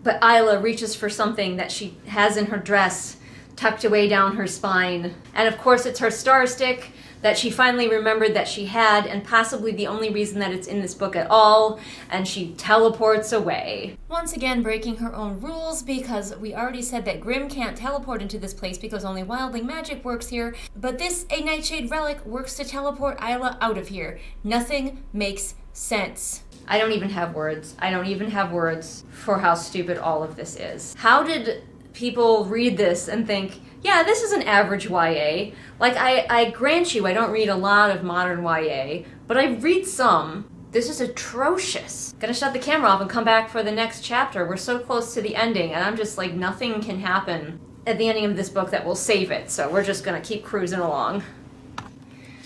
but Isla reaches for something that she has in her dress, tucked away down her spine. And of course it's her star stick that she finally remembered that she had, and possibly the only reason that it's in this book at all, and she teleports away. Once again breaking her own rules, because we already said that Grimm can't teleport into this place because only wildling magic works here, but this A Nightshade relic works to teleport Isla out of here. Nothing makes sense. I don't even have words. I don't even have words for how stupid all of this is. How did people read this and think, yeah, this is an average YA. Like, I grant you, I don't read a lot of modern YA, but I read some. This is atrocious. Gonna shut the camera off and come back for the next chapter. We're so close to the ending, and I'm just like, nothing can happen at the ending of this book that will save it, so we're just gonna keep cruising along.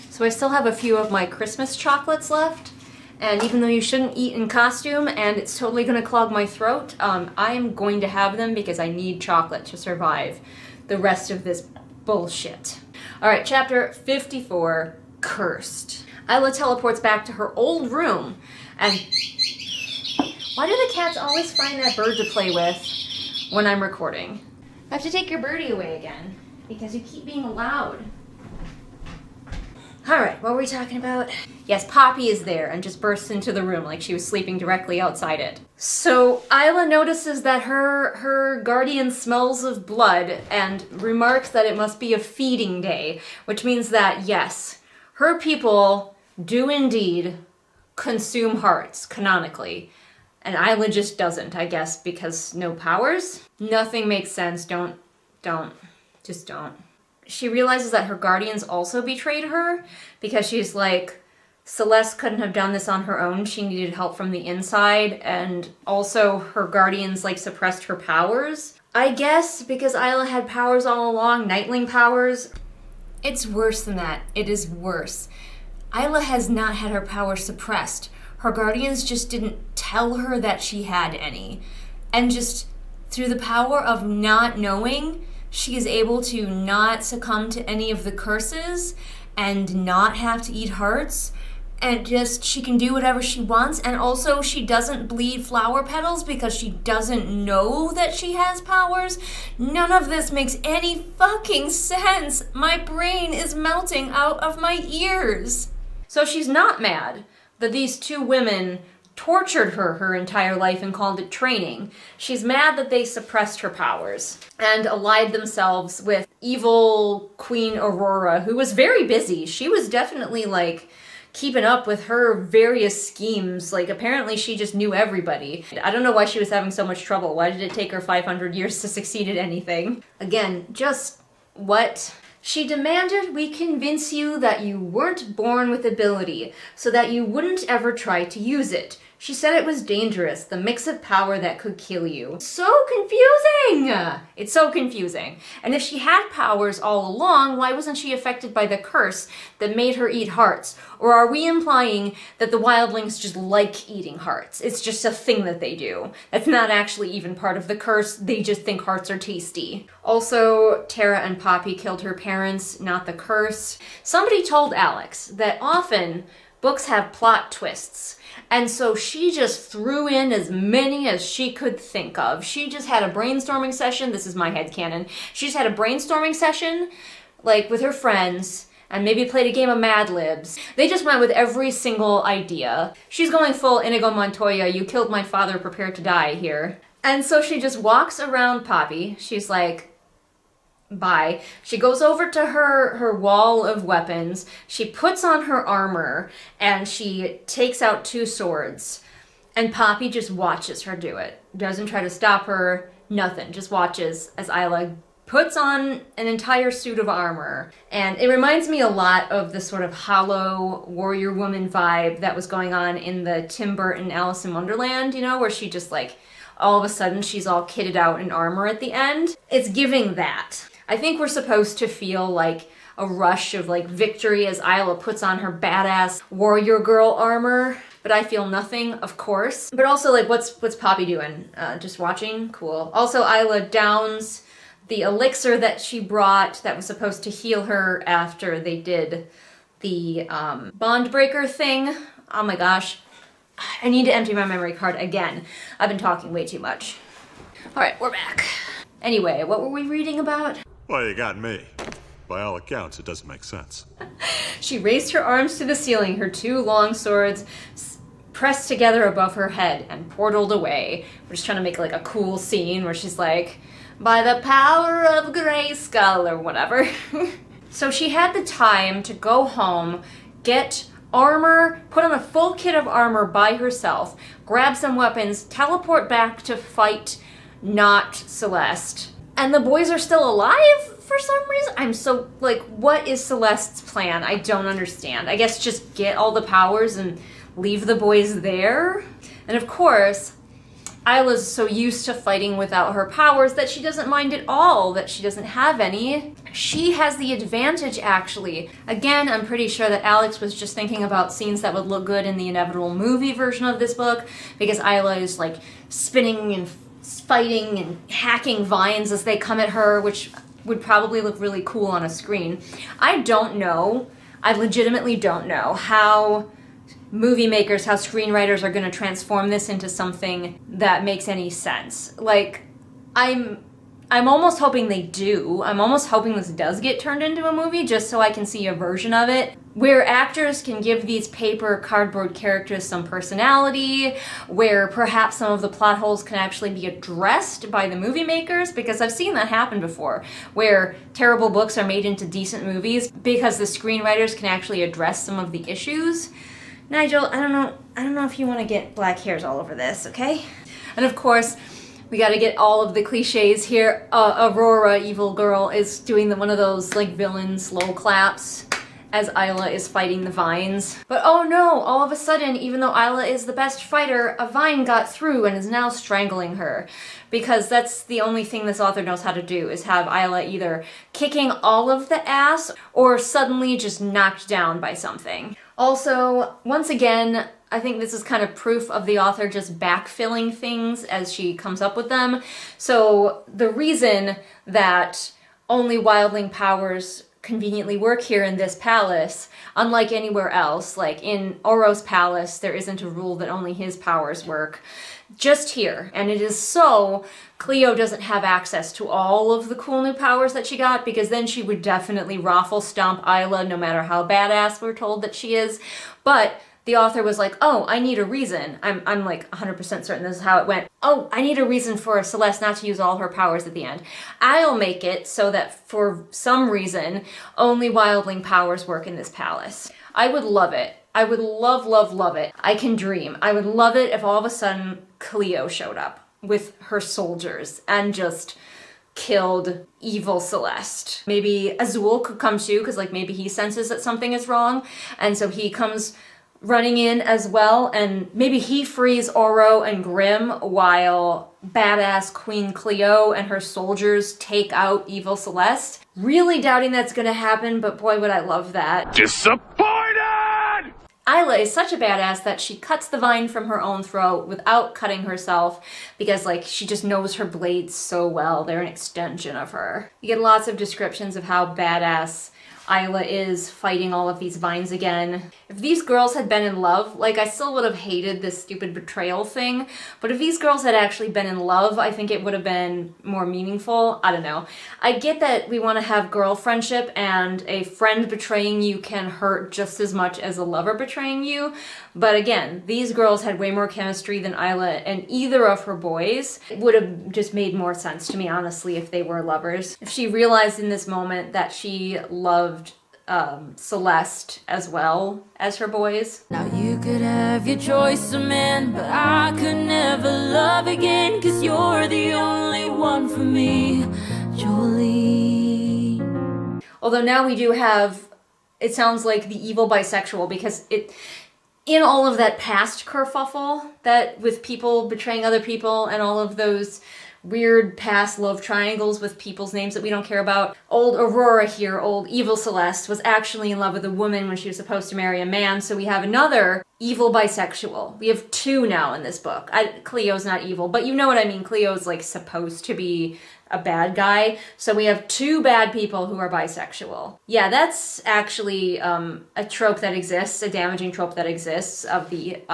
So I still have a few of my Christmas chocolates left, and even though you shouldn't eat in costume and it's totally gonna clog my throat, I'm going to have them because I need chocolate to survive the rest of this bullshit. All right, chapter 54, Cursed. Isla teleports back to her old room, and why do the cats always find that bird to play with when I'm recording? I have to take your birdie away again because you keep being loud. All right, what were we talking about? Yes, Poppy is there and just bursts into the room like she was sleeping directly outside it. So Isla notices that her guardian smells of blood and remarks that it must be a feeding day, which means that, yes, her people do indeed consume hearts, canonically. And Isla just doesn't, I guess, because no powers? Nothing makes sense. Just don't. She realizes that her guardians also betrayed her because she's like, Celeste couldn't have done this on her own. She needed help from the inside, and also her guardians like suppressed her powers. I guess because Isla had powers all along, Nightling powers. It's worse than that. It is worse. Isla has not had her powers suppressed. Her guardians just didn't tell her that she had any. And just through the power of not knowing, she is able to not succumb to any of the curses and not have to eat hearts. And just, she can do whatever she wants. And also, she doesn't bleed flower petals because she doesn't know that she has powers. None of this makes any fucking sense. My brain is melting out of my ears. So she's not mad that these two women tortured her entire life and called it training. She's mad that they suppressed her powers and allied themselves with evil Queen Aurora, who was very busy. She was definitely like keeping up with her various schemes. Like, apparently she just knew everybody. I don't know why she was having so much trouble. Why did it take her 500 years to succeed at anything? Again, just what? She demanded we convince you that you weren't born with ability, so that you wouldn't ever try to use it. She said it was dangerous, the mix of power that could kill you. So confusing! It's so confusing. And if she had powers all along, why wasn't she affected by the curse that made her eat hearts? Or are we implying that the wildlings just like eating hearts? It's just a thing that they do. That's not actually even part of the curse, they just think hearts are tasty. Also, Tara and Poppy killed her parents, not the curse. Somebody told Alex that often books have plot twists. And so she just threw in as many as she could think of. She just had a brainstorming session. This is my headcanon. She just had a brainstorming session, like with her friends, and maybe played a game of Mad Libs. They just went with every single idea. She's going full Inigo Montoya, you killed my father, prepare to die here. And so she just walks around Poppy. She's like, bye. She goes over to her wall of weapons, she puts on her armor, and she takes out 2 swords. And Poppy just watches her do it. Doesn't try to stop her, nothing. Just watches as Isla puts on an entire suit of armor. And it reminds me a lot of the sort of hollow warrior woman vibe that was going on in the Tim Burton Alice in Wonderland, you know, where she just like, all of a sudden she's all kitted out in armor at the end. It's giving that. I think we're supposed to feel like a rush of like victory as Isla puts on her badass warrior girl armor, but I feel nothing, of course. But also like, what's Poppy doing? Just watching? Cool. Also, Isla downs the elixir that she brought that was supposed to heal her after they did the bond breaker thing. Oh my gosh. I need to empty my memory card again. I've been talking way too much. All right, we're back. Anyway, what were we reading about? Well, you got me. By all accounts, it doesn't make sense. She raised her arms to the ceiling, her 2 long swords pressed together above her head, and portaled away. We're just trying to make like a cool scene where she's like, by the power of Grayskull, or whatever. So she had the time to go home, get armor, put on a full kit of armor by herself, grab some weapons, teleport back to fight not Celest. And the boys are still alive for some reason? I'm so, like, what is Celeste's plan? I don't understand. I guess just get all the powers and leave the boys there? And of course, Isla's so used to fighting without her powers that she doesn't mind at all that she doesn't have any. She has the advantage, actually. Again, I'm pretty sure that Alex was just thinking about scenes that would look good in the inevitable movie version of this book, because Isla is, like, spinning and fighting and hacking vines as they come at her, which would probably look really cool on a screen. I don't know. I legitimately don't know how movie makers, how screenwriters are going to transform this into something that makes any sense. Like, I'm almost hoping they do. I'm almost hoping this does get turned into a movie just so I can see a version of it where actors can give these paper cardboard characters some personality, where perhaps some of the plot holes can actually be addressed by the movie makers, because I've seen that happen before, where terrible books are made into decent movies because the screenwriters can actually address some of the issues. Nigel, I don't know if you want to get black hairs all over this, okay? And of course, we gotta get all of the cliches here. Aurora, evil girl, is doing one of those like villain slow claps as Isla is fighting the vines. But oh no, all of a sudden, even though Isla is the best fighter, a vine got through and is now strangling her. Because that's the only thing this author knows how to do, is have Isla either kicking all of the ass or suddenly just knocked down by something. Also, once again, I think this is kind of proof of the author just backfilling things as she comes up with them. So the reason that only wildling powers conveniently work here in this palace, unlike anywhere else, like in Oro's palace, there isn't a rule that only his powers work. Just here. And it is so Cleo doesn't have access to all of the cool new powers that she got, because then she would definitely raffle stomp Isla no matter how badass we're told that she is. But the author was like, oh, I need a reason. I'm like 100% certain this is how it went. Oh, I need a reason for Celeste not to use all her powers at the end. I'll make it so that for some reason, only wildling powers work in this palace. I would love it. I would love, love, love it. I can dream. I would love it if all of a sudden Cleo showed up with her soldiers and just killed evil Celeste. Maybe Azul could come too, because like maybe he senses that something is wrong, and so he comes running in as well, and maybe he frees Oro and Grimm while badass Queen Cleo and her soldiers take out evil Celeste. Really doubting that's gonna happen, but boy would I love that. Disappointed! Isla is such a badass that she cuts the vine from her own throat without cutting herself because like she just knows her blades so well. They're an extension of her. You get lots of descriptions of how badass Isla is fighting all of these vines again. If these girls had been in love, like I still would have hated this stupid betrayal thing, but if these girls had actually been in love, I think it would have been more meaningful. I don't know. I get that we want to have girl friendship and a friend betraying you can hurt just as much as a lover betraying you, but again, these girls had way more chemistry than Isla and either of her boys. It would have just made more sense to me, honestly, if they were lovers. If she realized in this moment that she loved Celeste as well as her boys. Now you could have your choice of men, but I could never love again, 'cause you're the only one for me, Jolene. Although now we do have, it sounds like the evil bisexual, because in all of that past kerfuffle, that with people betraying other people and all of those weird past love triangles with people's names that we don't care about. Old Aurora here, old evil Celeste, was actually in love with a woman when she was supposed to marry a man, so we have another evil bisexual. We have two now in this book. Cleo's not evil, but you know what I mean. Cleo's like supposed to be a bad guy, so we have two bad people who are bisexual. Yeah, that's actually a trope that exists, a damaging trope that exists of the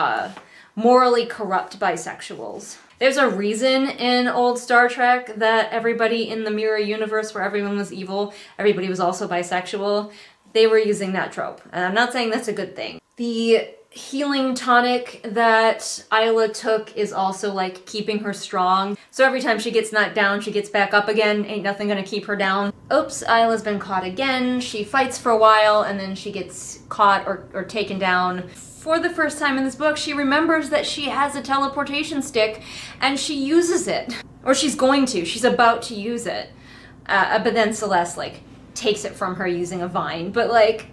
morally corrupt bisexuals. There's a reason in old Star Trek that everybody in the mirror universe where everyone was evil, everybody was also bisexual. They were using that trope, and I'm not saying that's a good thing. The healing tonic that Isla took is also like keeping her strong. So every time she gets knocked down, she gets back up again. Ain't nothing gonna keep her down. Oops, Isla's been caught again. She fights for a while and then she gets caught or taken down. For the first time in this book, she remembers that she has a teleportation stick and she uses it. Or she's going to, she's about to use it. But then Celeste like takes it from her using a vine. But like,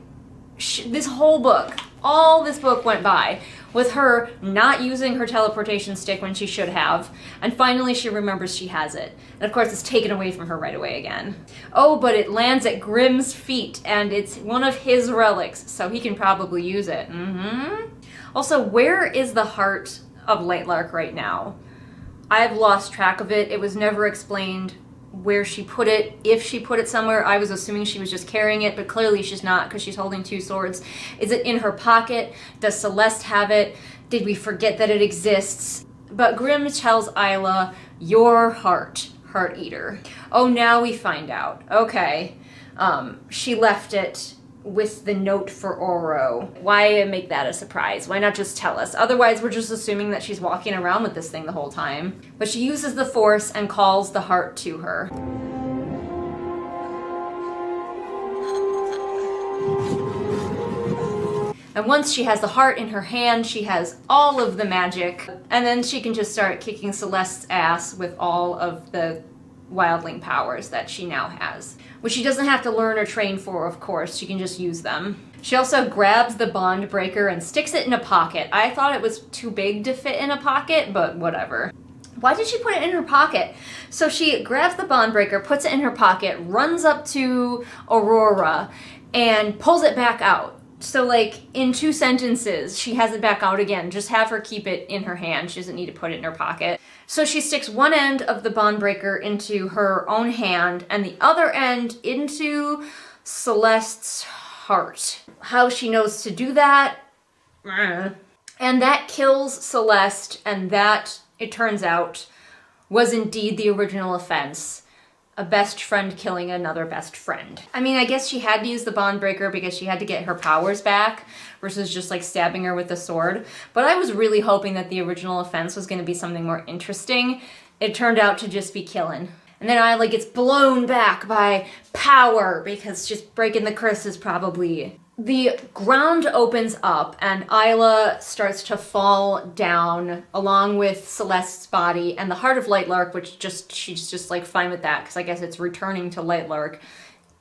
this whole book, all this book went by with her not using her teleportation stick when she should have, and finally she remembers she has it. And of course it's taken away from her right away again. Oh, but it lands at Grimm's feet, and it's one of his relics, so he can probably use it. Also, where is the heart of Lightlark right now? I've lost track of it. It was never explained where she put it, if she put it somewhere. I was assuming she was just carrying it, but clearly she's not because she's holding two swords. Is it in her pocket? Does Celeste have it? Did we forget that it exists? But Grimm tells Isla, your heart, Heart Eater. Oh, now we find out. Okay. She left it with the note for Oro. Why make that a surprise? Why not just tell us? Otherwise, we're just assuming that she's walking around with this thing the whole time. But she uses the Force and calls the heart to her. And once she has the heart in her hand, she has all of the magic. And then she can just start kicking Celeste's ass with all of the wildling powers that she now has. Which she doesn't have to learn or train for, of course. She can just use them. She also grabs the bond breaker and sticks it in a pocket. I thought it was too big to fit in a pocket, but whatever. Why did she put it in her pocket? So she grabs the bond breaker, puts it in her pocket, runs up to Aurora, and pulls it back out. So like in 2 sentences, she has it back out again. Just have her keep it in her hand. She doesn't need to put it in her pocket. So she sticks one end of the bond breaker into her own hand and the other end into Celeste's heart. How she knows to do that? And that kills Celeste, and that, it turns out, was indeed the original offense. A best friend killing another best friend. I mean, I guess she had to use the bond breaker because she had to get her powers back versus just like stabbing her with a sword. But I was really hoping that the original offense was going to be something more interesting. It turned out to just be killing. And then Isla gets blown back by power because just breaking the curse is probably The ground opens up and Isla starts to fall down along with Celeste's body and the heart of Lightlark, which she's just like fine with that because I guess it's returning to Lightlark.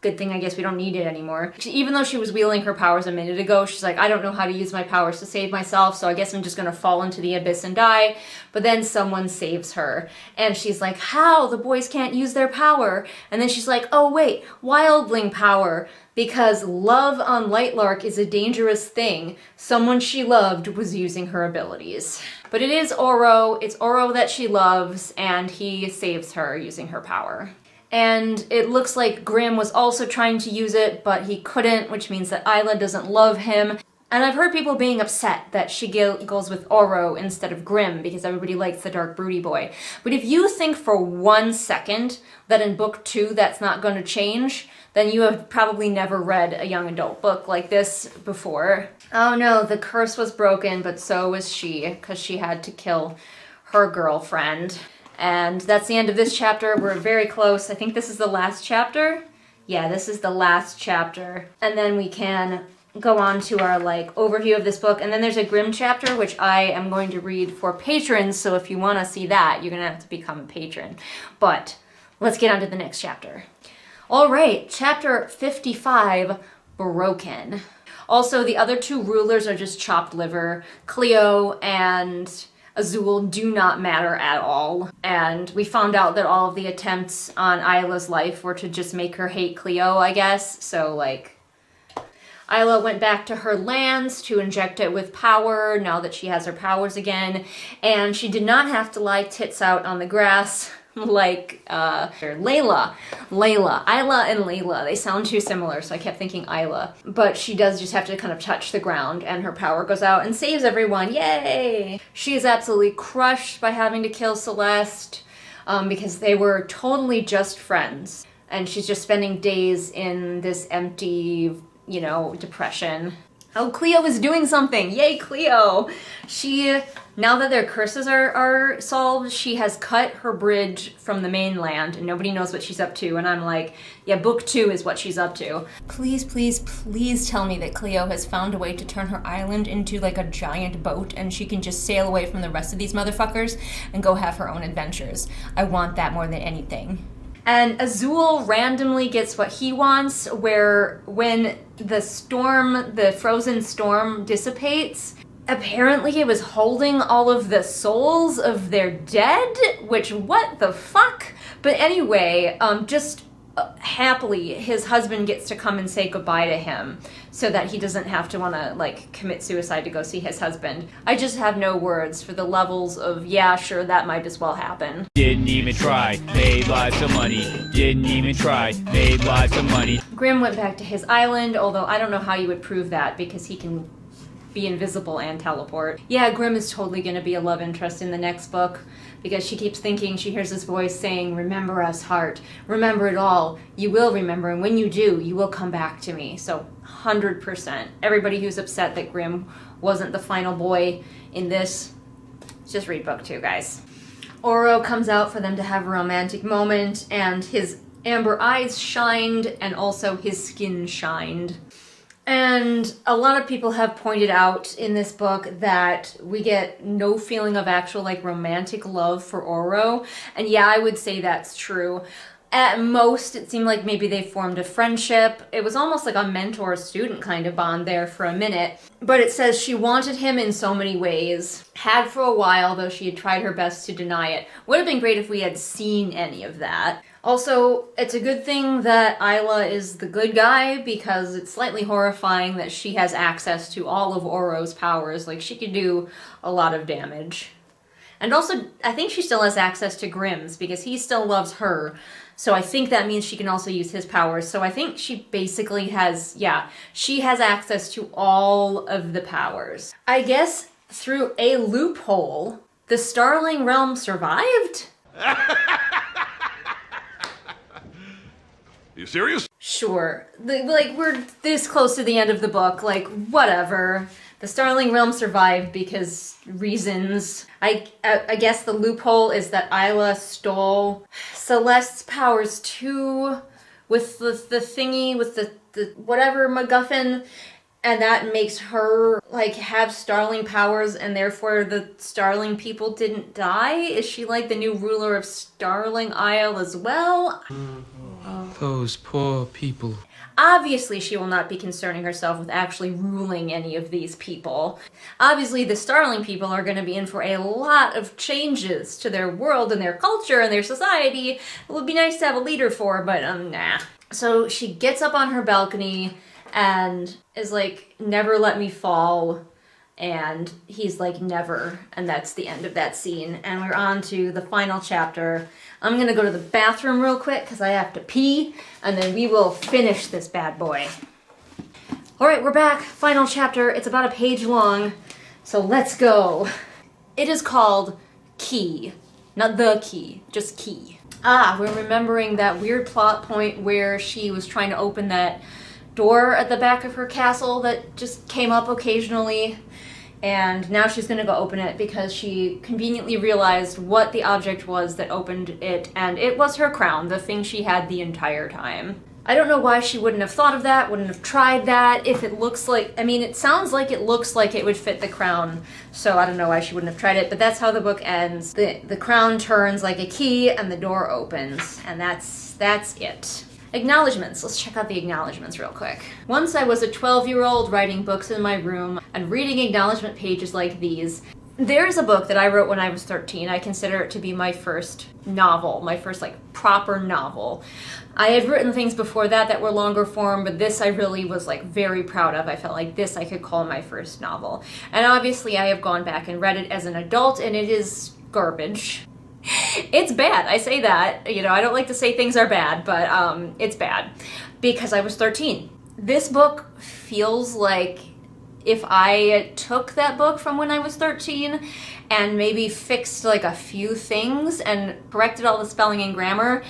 Good thing I guess we don't need it anymore. Even though she was wielding her powers a minute ago, she's like, I don't know how to use my powers to save myself, so I guess I'm just gonna fall into the abyss and die. But then someone saves her. And she's like, how? The boys can't use their power. And then she's like, oh wait, wildling power. Because love on Lightlark is a dangerous thing. Someone she loved was using her abilities. But it is Oro, it's Oro that she loves, and he saves her using her power. And it looks like Grimm was also trying to use it, but he couldn't, which means that Isla doesn't love him. And I've heard people being upset that she goes with Oro instead of Grimm because everybody likes the dark broody boy. But if you think for 1 second that in book 2 that's not going to change, then you have probably never read a young adult book like this before. Oh no, the curse was broken, but so was she, because she had to kill her girlfriend. And that's the end of this chapter. We're very close. I think this is the last chapter. Yeah, this is the last chapter. And then we can go on to our like overview of this book. And then there's a Grimm chapter, which I am going to read for patrons. So if you want to see that, you're going to have to become a patron. But let's get on to the next chapter. All right, chapter 55, Broken. Also, the other 2 rulers are just chopped liver. Cleo and Azul do not matter at all. And we found out that all of the attempts on Isla's life were to just make her hate Cleo, I guess. So, like, Isla went back to her lands to inject it with power now that she has her powers again. And she did not have to lie tits out on the grass like Isla and Layla, they sound too similar, so I kept thinking Isla. But she does just have to kind of touch the ground and her power goes out and saves everyone, yay! She is absolutely crushed by having to kill Celeste because they were totally just friends. And she's just spending days in this empty, you know, depression. Oh, Cleo is doing something! Yay, Cleo! Now that their curses are solved, she has cut her bridge from the mainland and nobody knows what she's up to. And I'm like, yeah, book 2 is what she's up to. Please, please, please tell me that Cleo has found a way to turn her island into like a giant boat and she can just sail away from the rest of these motherfuckers and go have her own adventures. I want that more than anything. And Azul randomly gets what he wants, where when the frozen storm dissipates, apparently it was holding all of the souls of their dead, which, what the fuck? But anyway, happily, his husband gets to come and say goodbye to him so that he doesn't have to want to, like, commit suicide to go see his husband. I just have no words for the levels of, yeah, sure, that might as well happen. Didn't even try, made lots of money. Didn't even try, made lots of money. Grimm went back to his island, although I don't know how you would prove that because he can be invisible and teleport. Yeah, Grimm is totally going to be a love interest in the next book because she keeps thinking, she hears this voice saying, remember us, heart. Remember it all. You will remember, and when you do, you will come back to me. So 100%. Everybody who's upset that Grimm wasn't the final boy in this, just read book 2, guys. Oro comes out for them to have a romantic moment, and his amber eyes shined, and also his skin shined. And a lot of people have pointed out in this book that we get no feeling of actual, like, romantic love for Oro. And yeah, I would say that's true. At most, it seemed like maybe they formed a friendship. It was almost like a mentor-student kind of bond there for a minute. But it says she wanted him in so many ways. Had for a while, though she had tried her best to deny it. Would have been great if we had seen any of that. Also, it's a good thing that Isla is the good guy because it's slightly horrifying that she has access to all of Oro's powers. Like, she could do a lot of damage. And also, I think she still has access to Grimm's because he still loves her. So I think that means she can also use his powers. So I think she basically has, yeah, she has access to all of the powers. I guess through a loophole, the Starling realm survived? You serious? Sure. Like, we're this close to the end of the book. Like, whatever. The Starling realm survived because reasons. I guess the loophole is that Isla stole Celeste's powers too with the thingy, with the whatever MacGuffin, And that makes her, like, have Starling powers, and therefore the Starling people didn't die? Is she, like, the new ruler of Starling Isle as well? Those poor people. Obviously, she will not be concerning herself with actually ruling any of these people. Obviously, the Starling people are going to be in for a lot of changes to their world and their culture and their society. It would be nice to have a leader for, but nah. So she gets up on her balcony and is like, never let me fall. And he's like, never. And that's the end of that scene. And we're on to the final chapter. I'm gonna go to the bathroom real quick because I have to pee, and then we will finish this bad boy. All right, we're back. Final chapter. It's about a page long, so let's go. It is called Key. Not the key, just Key. We're remembering that weird plot point where she was trying to open that door at the back of her castle that just came up occasionally. And now she's gonna go open it because she conveniently realized what the object was that opened it, and it was her crown, the thing she had the entire time. I don't know why she wouldn't have thought of that, wouldn't have tried that, if it looks like, I mean, it sounds like it looks like it would fit the crown, so I don't know why she wouldn't have tried it, but that's how the book ends. The crown turns like a key and the door opens, and that's it. Acknowledgements. Let's check out the acknowledgements real quick. Once I was a 12-year-old writing books in my room and reading acknowledgement pages like these. There's a book that I wrote when I was 13. I consider it to be my first novel, my first like proper novel. I had written things before that were longer form, but this I really was like very proud of. I felt like this I could call my first novel. And obviously I have gone back and read it as an adult, and it is garbage. It's bad. I say that. You know, I don't like to say things are bad, but it's bad because I was 13. This book feels like if I took that book from when I was 13 and maybe fixed like a few things and corrected all the spelling and grammar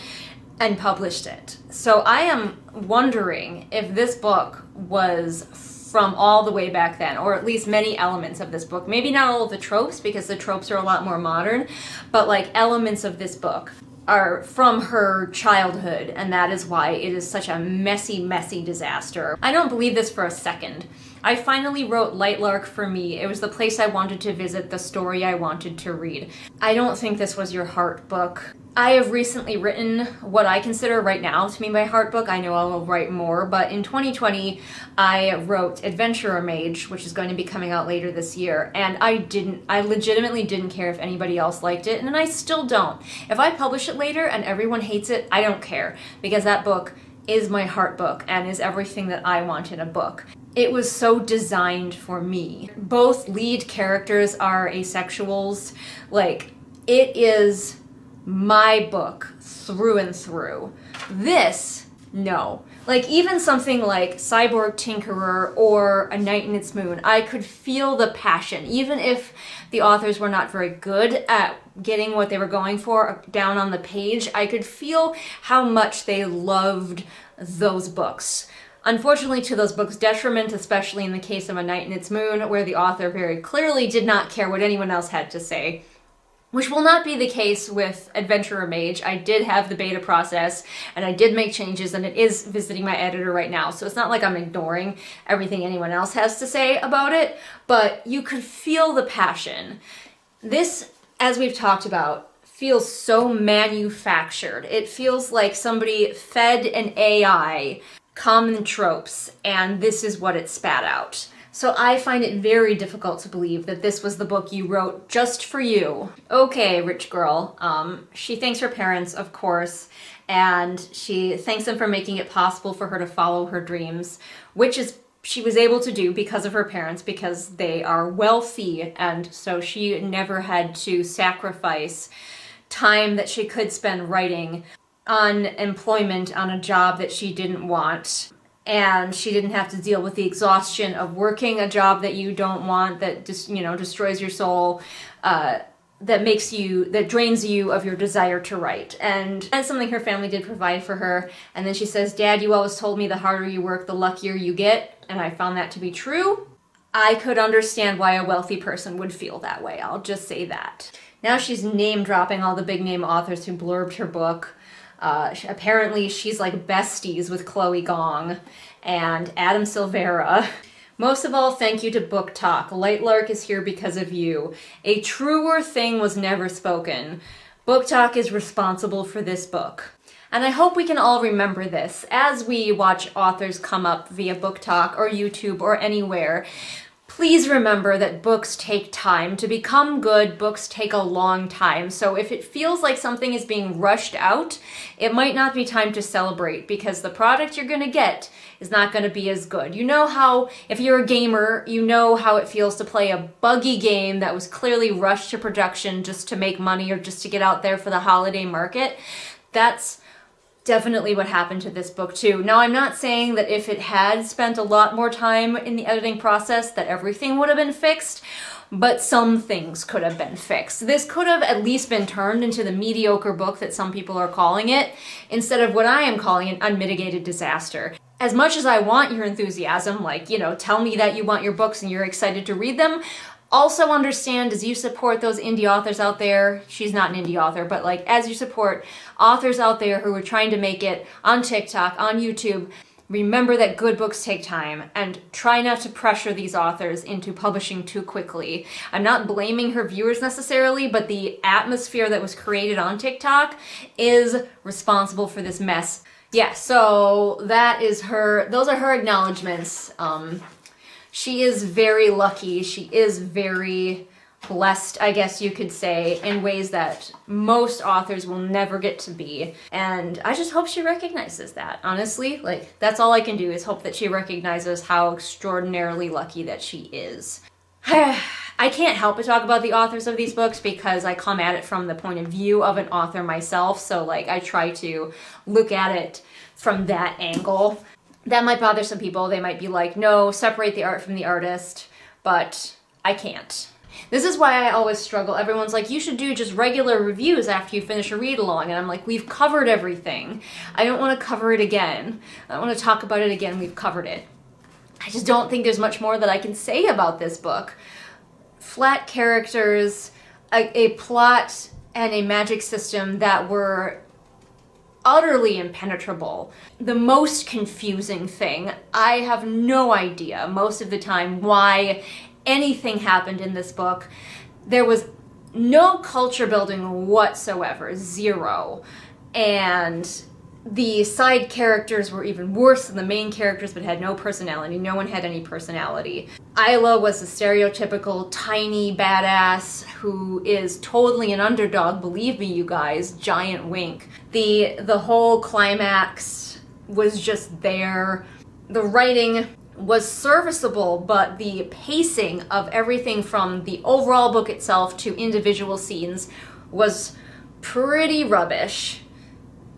and published it. So I am wondering if this book was from all the way back then, or at least many elements of this book. Maybe not all of the tropes, because the tropes are a lot more modern, but like elements of this book are from her childhood, and that is why it is such a messy, messy disaster. I don't believe this for a second. I finally wrote Lightlark for me. It was the place I wanted to visit, the story I wanted to read. I don't think this was your heart book. I have recently written what I consider right now to be my heart book. I know I will write more, but in 2020, I wrote Adventurer Mage, which is going to be coming out later this year, and I legitimately didn't care if anybody else liked it, and I still don't. If I publish it later and everyone hates it, I don't care, because that book is my heart book and is everything that I want in a book. It was so designed for me. Both lead characters are asexuals. Like, it is my book through and through. This, no. Like, even something like Cyborg Tinkerer or A Night in Its Moon, I could feel the passion. Even if the authors were not very good at getting what they were going for down on the page, I could feel how much they loved those books. Unfortunately, to those books' detriment, especially in the case of A Night in Its Moon, where the author very clearly did not care what anyone else had to say. Which will not be the case with Adventurer Mage. I did have the beta process, and I did make changes, and it is visiting my editor right now, so it's not like I'm ignoring everything anyone else has to say about it, but you could feel the passion. This, as we've talked about, feels so manufactured. It feels like somebody fed an AI common tropes, and this is what it spat out. So I find it very difficult to believe that this was the book you wrote just for you. Okay, rich girl. She thanks her parents, of course, and she thanks them for making it possible for her to follow her dreams, which is she was able to do because of her parents, because they are wealthy, and so she never had to sacrifice time that she could spend writing on employment on a job that she didn't want. And she didn't have to deal with the exhaustion of working a job that you don't want, that just, you know, destroys your soul, that drains you of your desire to write. And that's something her family did provide for her. And then she says, "Dad, you always told me the harder you work, the luckier you get." And I found that to be true. I could understand why a wealthy person would feel that way. I'll just say that. Now she's name dropping all the big name authors who blurbed her book. Apparently she's like besties with Chloe Gong and Adam Silvera, Most of all, thank you to Book Talk. Lightlark is here because of you. A truer thing was never spoken. Book Talk is responsible for this book. And I hope we can all remember this as we watch authors come up via Book Talk or YouTube or anywhere. Please remember that books take time. To become good, books take a long time. So if it feels like something is being rushed out, it might not be time to celebrate because the product you're going to get is not going to be as good. You know how, if you're a gamer, you know how it feels to play a buggy game that was clearly rushed to production just to make money or just to get out there for the holiday market? That's definitely what happened to this book too. Now, I'm not saying that if it had spent a lot more time in the editing process that everything would have been fixed, but some things could have been fixed. This could have at least been turned into the mediocre book that some people are calling it, instead of what I am calling an unmitigated disaster. As much as I want your enthusiasm, like, you know, tell me that you want your books and you're excited to read them, also understand as you support those indie authors out there, she's not an indie author, but like as you support authors out there who are trying to make it on TikTok, on YouTube, remember that good books take time and try not to pressure these authors into publishing too quickly. I'm not blaming her viewers necessarily, but the atmosphere that was created on TikTok is responsible for this mess. Yeah, so that is those are her acknowledgements. She is very lucky. She is very blessed, I guess you could say, in ways that most authors will never get to be. And I just hope she recognizes that, honestly. Like, that's all I can do is hope that she recognizes how extraordinarily lucky that she is. I can't help but talk about the authors of these books because I come at it from the point of view of an author myself. So, like, I try to look at it from that angle. That might bother some people. They might be like, no, separate the art from the artist, but I can't. This is why I always struggle. Everyone's like, you should do just regular reviews after you finish a read along. And I'm like, we've covered everything. I don't want to cover it again. I don't want to talk about it again. We've covered it. I just don't think there's much more that I can say about this book. Flat characters, a plot, and a magic system that were utterly impenetrable. The most confusing thing, I have no idea most of the time why anything happened in this book. There was no culture building whatsoever, zero. And the side characters were even worse than the main characters but had no personality. No one had any personality. Isla was a stereotypical tiny badass who is totally an underdog, believe me you guys, giant wink. The whole climax was just there. The writing was serviceable, but the pacing of everything from the overall book itself to individual scenes was pretty rubbish.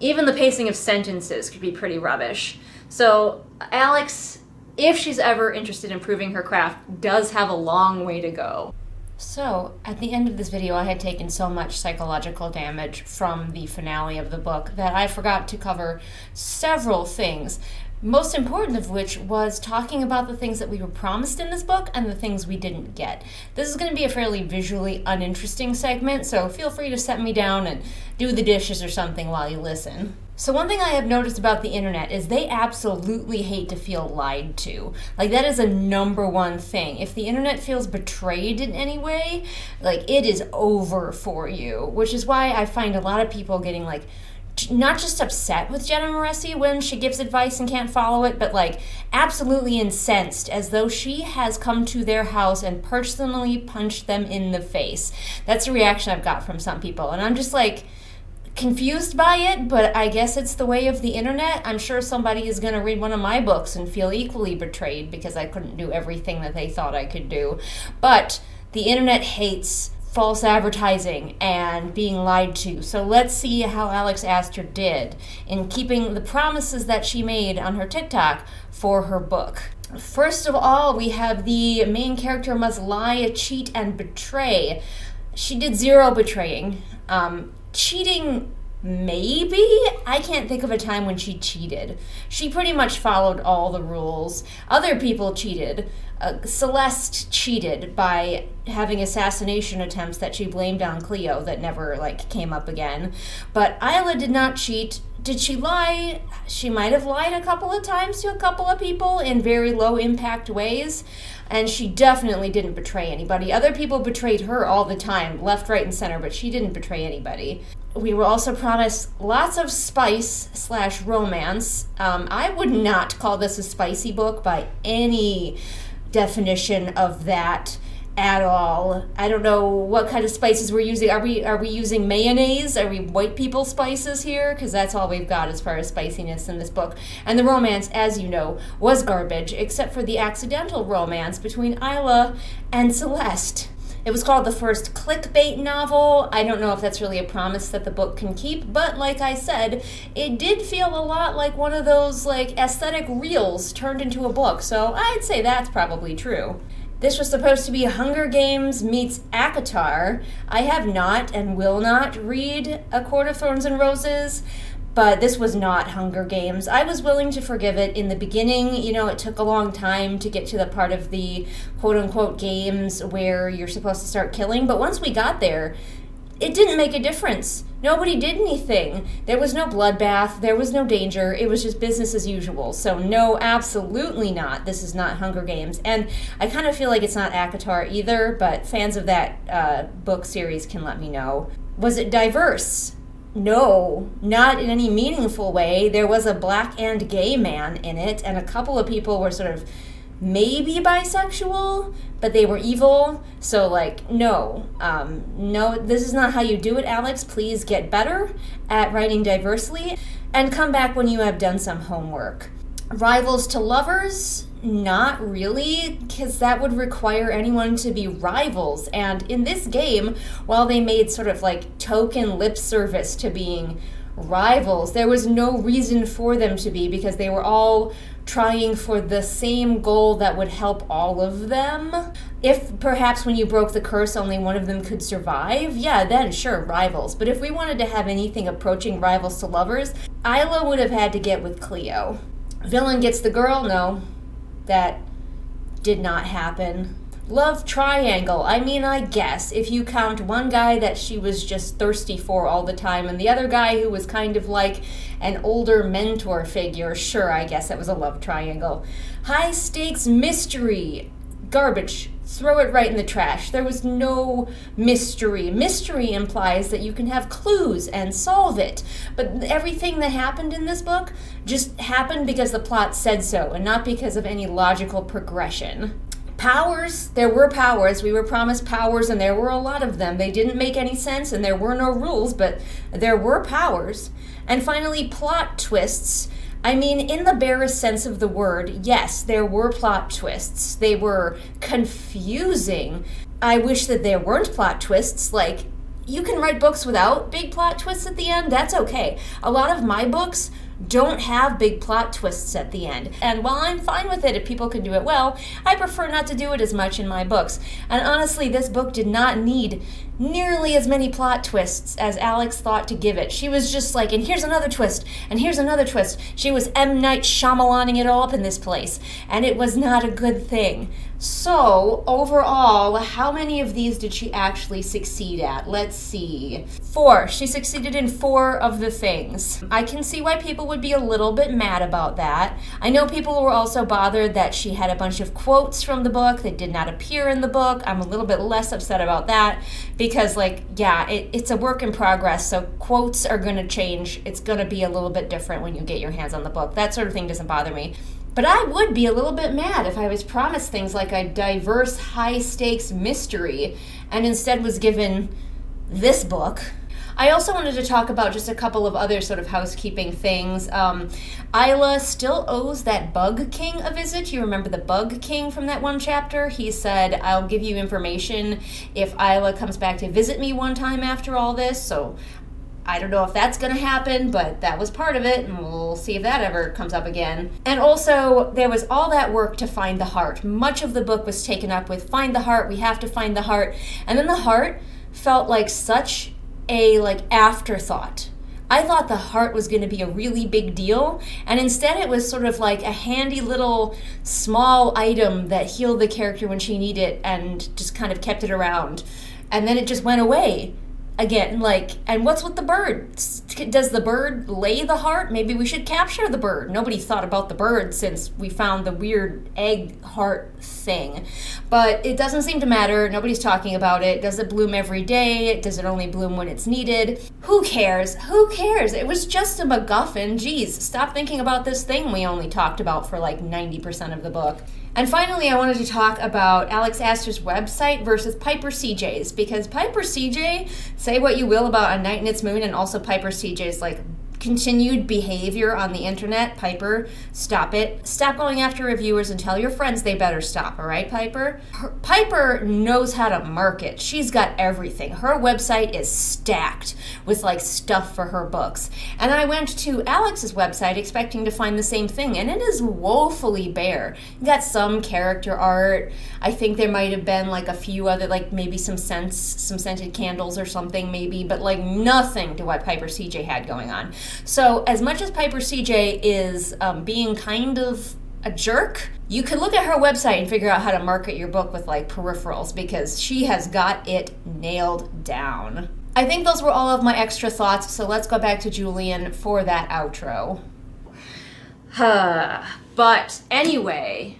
Even the pacing of sentences could be pretty rubbish. So Alex, if she's ever interested in improving her craft, does have a long way to go. So, at the end of this video, I had taken so much psychological damage from the finale of the book that I forgot to cover several things. Most important of which was talking about the things that we were promised in this book and the things we didn't get. This is going to be a fairly visually uninteresting segment, so feel free to set me down and do the dishes or something while you listen. So one thing I have noticed about the internet is they absolutely hate to feel lied to. Like, that is a #1 thing. If the internet feels betrayed in any way, like, it is over for you, which is why I find a lot of people getting, like, not just upset with Jenna Moreci when she gives advice and can't follow it, but like absolutely incensed as though she has come to their house and personally punched them in the face. That's the reaction I've got from some people, and I'm just like confused by it, but I guess it's the way of the internet. I'm sure somebody is going to read one of my books and feel equally betrayed because I couldn't do everything that they thought I could do. But the internet hates false advertising and being lied to. So let's see how Alex Astor did in keeping the promises that she made on her TikTok for her book. First of all, we have the main character must lie, cheat, and betray. She did zero betraying. Cheating, maybe? I can't think of a time when she cheated. She pretty much followed all the rules. Other people cheated. Celeste cheated by having assassination attempts that she blamed on Cleo that never, came up again. But Isla did not cheat. Did she lie? She might have lied a couple of times to a couple of people in very low impact ways. And she definitely didn't betray anybody. Other people betrayed her all the time, left, right, and center, but she didn't betray anybody. We were also promised lots of spice/romance. I would not call this a spicy book by any definition of that at all. I don't know what kind of spices we're using. Are we using mayonnaise? Are we white people spices here? Because that's all we've got as far as spiciness in this book. And the romance, as you know, was garbage, except for the accidental romance between Isla and Celest. It was called the first clickbait novel. I don't know if that's really a promise that the book can keep, but like I said, it did feel a lot like one of those like aesthetic reels turned into a book, so I'd say that's probably true. This was supposed to be Hunger Games meets ACOTAR. I have not and will not read A Court of Thorns and Roses, but this was not Hunger Games. I was willing to forgive it in the beginning. You know, it took a long time to get to the part of the quote-unquote games where you're supposed to start killing, but once we got there, it didn't make a difference. Nobody did anything. There was no bloodbath. There was no danger. It was just business as usual. So no, absolutely not. This is not Hunger Games. And I kind of feel like it's not ACOTAR either, but fans of that book series can let me know. Was it diverse? No, not in any meaningful way. There was a black and gay man in it, and a couple of people were sort of maybe bisexual, but they were evil. So like, no, this is not how you do it, Alex. Please get better at writing diversely and come back when you have done some homework. Rivals to lovers? Not really, because that would require anyone to be rivals. And in this game, while they made sort of like token lip service to being rivals, there was no reason for them to be, because they were all trying for the same goal that would help all of them. If perhaps when you broke the curse only one of them could survive, yeah, then sure, rivals. But if we wanted to have anything approaching rivals to lovers, Isla would have had to get with Cleo. Villain gets the girl? No, that did not happen. Love triangle. I mean, I guess if you count one guy that she was just thirsty for all the time and the other guy who was kind of like an older mentor figure, sure, I guess that was a love triangle. High stakes mystery. Garbage. Throw it right in the trash. There was no mystery. Mystery implies that you can have clues and solve it. But everything that happened in this book just happened because the plot said so and not because of any logical progression. Powers, there were powers. We were promised powers and there were a lot of them. They didn't make any sense and there were no rules, but there were powers. And finally, plot twists. I mean, in the barest sense of the word, yes, there were plot twists. They were confusing. I wish that there weren't plot twists. Like, you can write books without big plot twists at the end. That's okay. A lot of my books don't have big plot twists at the end. And while I'm fine with it if people can do it well, I prefer not to do it as much in my books. And honestly, this book did not need nearly as many plot twists as Alex thought to give it. She was just like, and here's another twist, and here's another twist. She was M. Night Shyamalaning it all up in this place, and it was not a good thing. So, overall, how many of these did she actually succeed at? Let's see. 4. She succeeded in 4 of the things. I can see why people would be a little bit mad about that. I know people were also bothered that she had a bunch of quotes from the book that did not appear in the book. I'm a little bit less upset about that because, like, yeah, it's a work in progress, so quotes are going to change. It's going to be a little bit different when you get your hands on the book. That sort of thing doesn't bother me. But I would be a little bit mad if I was promised things like a diverse, high-stakes mystery and instead was given this book. I also wanted to talk about just a couple of other sort of housekeeping things. Isla still owes that Bug King a visit. You remember the Bug King from that one chapter? He said, I'll give you information if Isla comes back to visit me one time after all this, so I don't know if that's going to happen, but that was part of it, and we'll see if that ever comes up again. And also, there was all that work to find the heart. Much of the book was taken up with find the heart, we have to find the heart. And then the heart felt like such a afterthought. I thought the heart was going to be a really big deal, and instead it was sort of like a handy little small item that healed the character when she needed it and just kind of kept it around. And then it just went away. again, like, and what's with the bird? Does the bird lay the heart? Maybe we should capture the bird. Nobody thought about the bird since we found the weird egg heart thing. But it doesn't seem to matter. Nobody's talking about it. Does it bloom every day? Does it only bloom when it's needed? Who cares? Who cares? It was just a MacGuffin. Geez, stop thinking about this thing we only talked about for like 90% of the book. And finally, I wanted to talk about Alex Astor's website versus Piper CJ's, because Piper CJ, say what you will about A Night in Its Moon, and also Piper CJ's like continued behavior on the internet. Piper, stop it. Stop going after reviewers and tell your friends they better stop, all right, Piper? Piper knows how to market. She's got everything. Her website is stacked with like stuff for her books. And I went to Alex's website expecting to find the same thing, and it is woefully bare. You got some character art. I think there might have been like a few other, like maybe some scents, some scented candles or something maybe, but like nothing to what Piper CJ had going on. So as much as Piper CJ is being kind of a jerk, you can look at her website and figure out how to market your book with like peripherals, because she has got it nailed down. I think those were all of my extra thoughts, so let's go back to Julian for that outro. But anyway,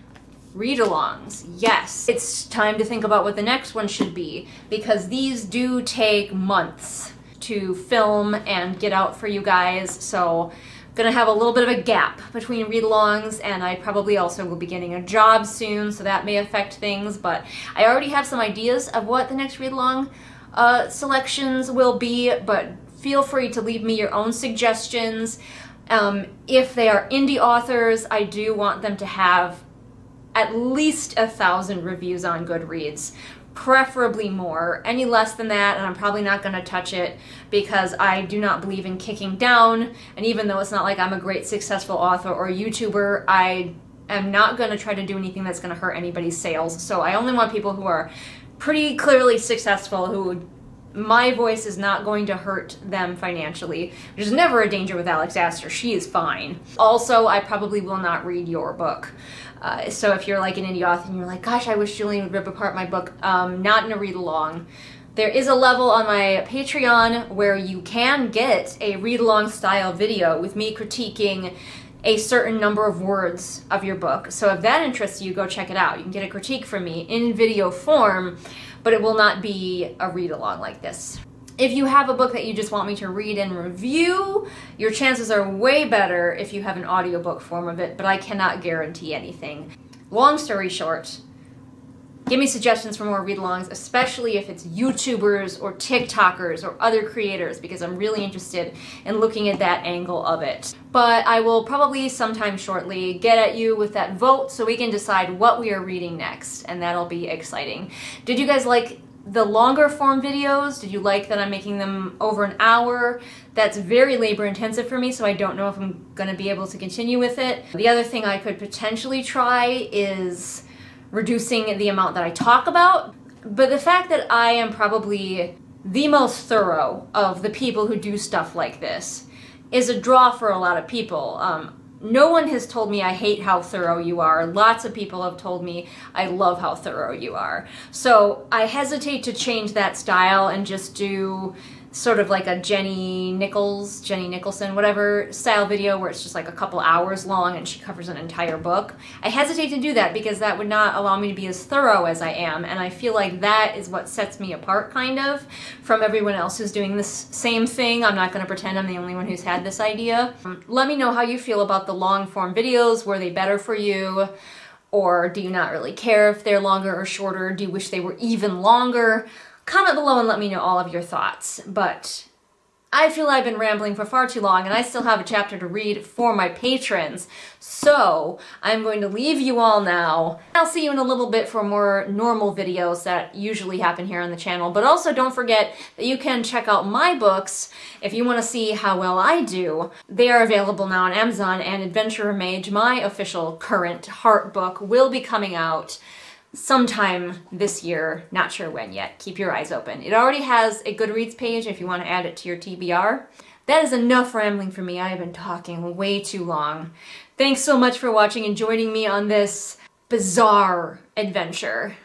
read-alongs, yes. It's time to think about what the next one should be, because these do take months to film and get out for you guys, so I'm gonna have a little bit of a gap between read-alongs, and I probably also will be getting a job soon, so that may affect things, but I already have some ideas of what the next read-along selections will be, but feel free to leave me your own suggestions. If they are indie authors, I do want them to have at least 1,000 reviews on Goodreads, preferably more. Any less than that, and I'm probably not going to touch it, because I do not believe in kicking down, and even though it's not like I'm a great successful author or YouTuber, I am not going to try to do anything that's going to hurt anybody's sales. So I only want people who are pretty clearly successful, who my voice is not going to hurt them financially, which is never a danger with Alex Astor. She is fine. Also, I probably will not read your book. So if you're like an indie author and you're like, gosh, I wish Julian would rip apart my book, not in a read-along. There is a level on my Patreon where you can get a read-along style video with me critiquing a certain number of words of your book. So if that interests you, go check it out. You can get a critique from me in video form, but it will not be a read-along like this. If you have a book that you just want me to read and review, your chances are way better if you have an audiobook form of it, but I cannot guarantee anything. Long story short, give me suggestions for more read-alongs, especially if it's YouTubers or TikTokers or other creators, because I'm really interested in looking at that angle of it. But I will probably sometime shortly get at you with that vote so we can decide what we are reading next, and that'll be exciting. Did you guys like the longer form videos? Did you like that I'm making them over an hour? That's very labor intensive for me, so I don't know if I'm gonna be able to continue with it. The other thing I could potentially try is reducing the amount that I talk about, but the fact that I am probably the most thorough of the people who do stuff like this is a draw for a lot of people. No one has told me I hate how thorough you are. Lots of people have told me I love how thorough you are. So I hesitate to change that style and just do sort of like a Jenny Nicholson, whatever style video where it's just like a couple hours long and she covers an entire book. I hesitate to do that because that would not allow me to be as thorough as I am, and I feel like that is what sets me apart kind of from everyone else who's doing this same thing. I'm not going to pretend I'm the only one who's had this idea. Let me know how you feel about the long form videos. Were they better for you? Or do you not really care if they're longer or shorter? Do you wish they were even longer? Comment below and let me know all of your thoughts. But I feel I've been rambling for far too long, and I still have a chapter to read for my patrons. So I'm going to leave you all now. I'll see you in a little bit for more normal videos that usually happen here on the channel. But also don't forget that you can check out my books if you want to see how well I do. They are available now on Amazon, and Adventurer Mage, my official current heart book, will be coming out sometime this year, not sure when yet. Keep your eyes open. It already has a Goodreads page if you want to add it to your TBR. That is enough rambling for me. I have been talking way too long. Thanks so much for watching and joining me on this bizarre adventure.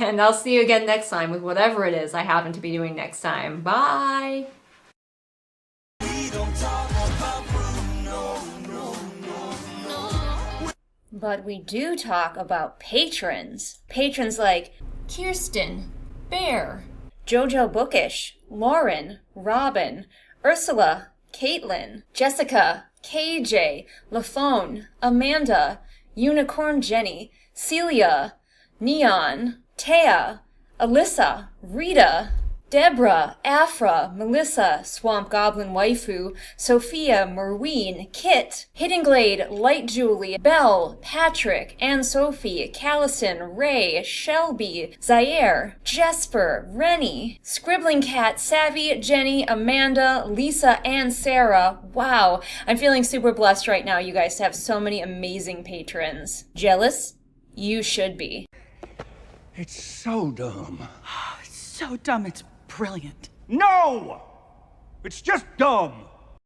And I'll see you again next time with whatever it is I happen to be doing next time. Bye! But we do talk about patrons. Patrons like Kirsten, Bear, Jojo Bookish, Lauren, Robin, Ursula, Caitlin, Jessica, KJ, Lafone, Amanda, Unicorn Jenny, Celia, Neon, Taya, Alyssa, Rita, Deborah, Afra, Melissa, Swamp Goblin Waifu, Sophia, Merween, Kit, Hidden Glade, Light Julie, Belle, Patrick, Anne Sophie, Callison, Ray, Shelby, Zaire, Jesper, Rennie, Scribbling Cat, Savvy, Jenny, Amanda, Lisa, and Sarah. Wow, I'm feeling super blessed right now, you guys, to have so many amazing patrons. Jealous? You should be. It's so dumb. It's so dumb, it's brilliant. No! It's just dumb.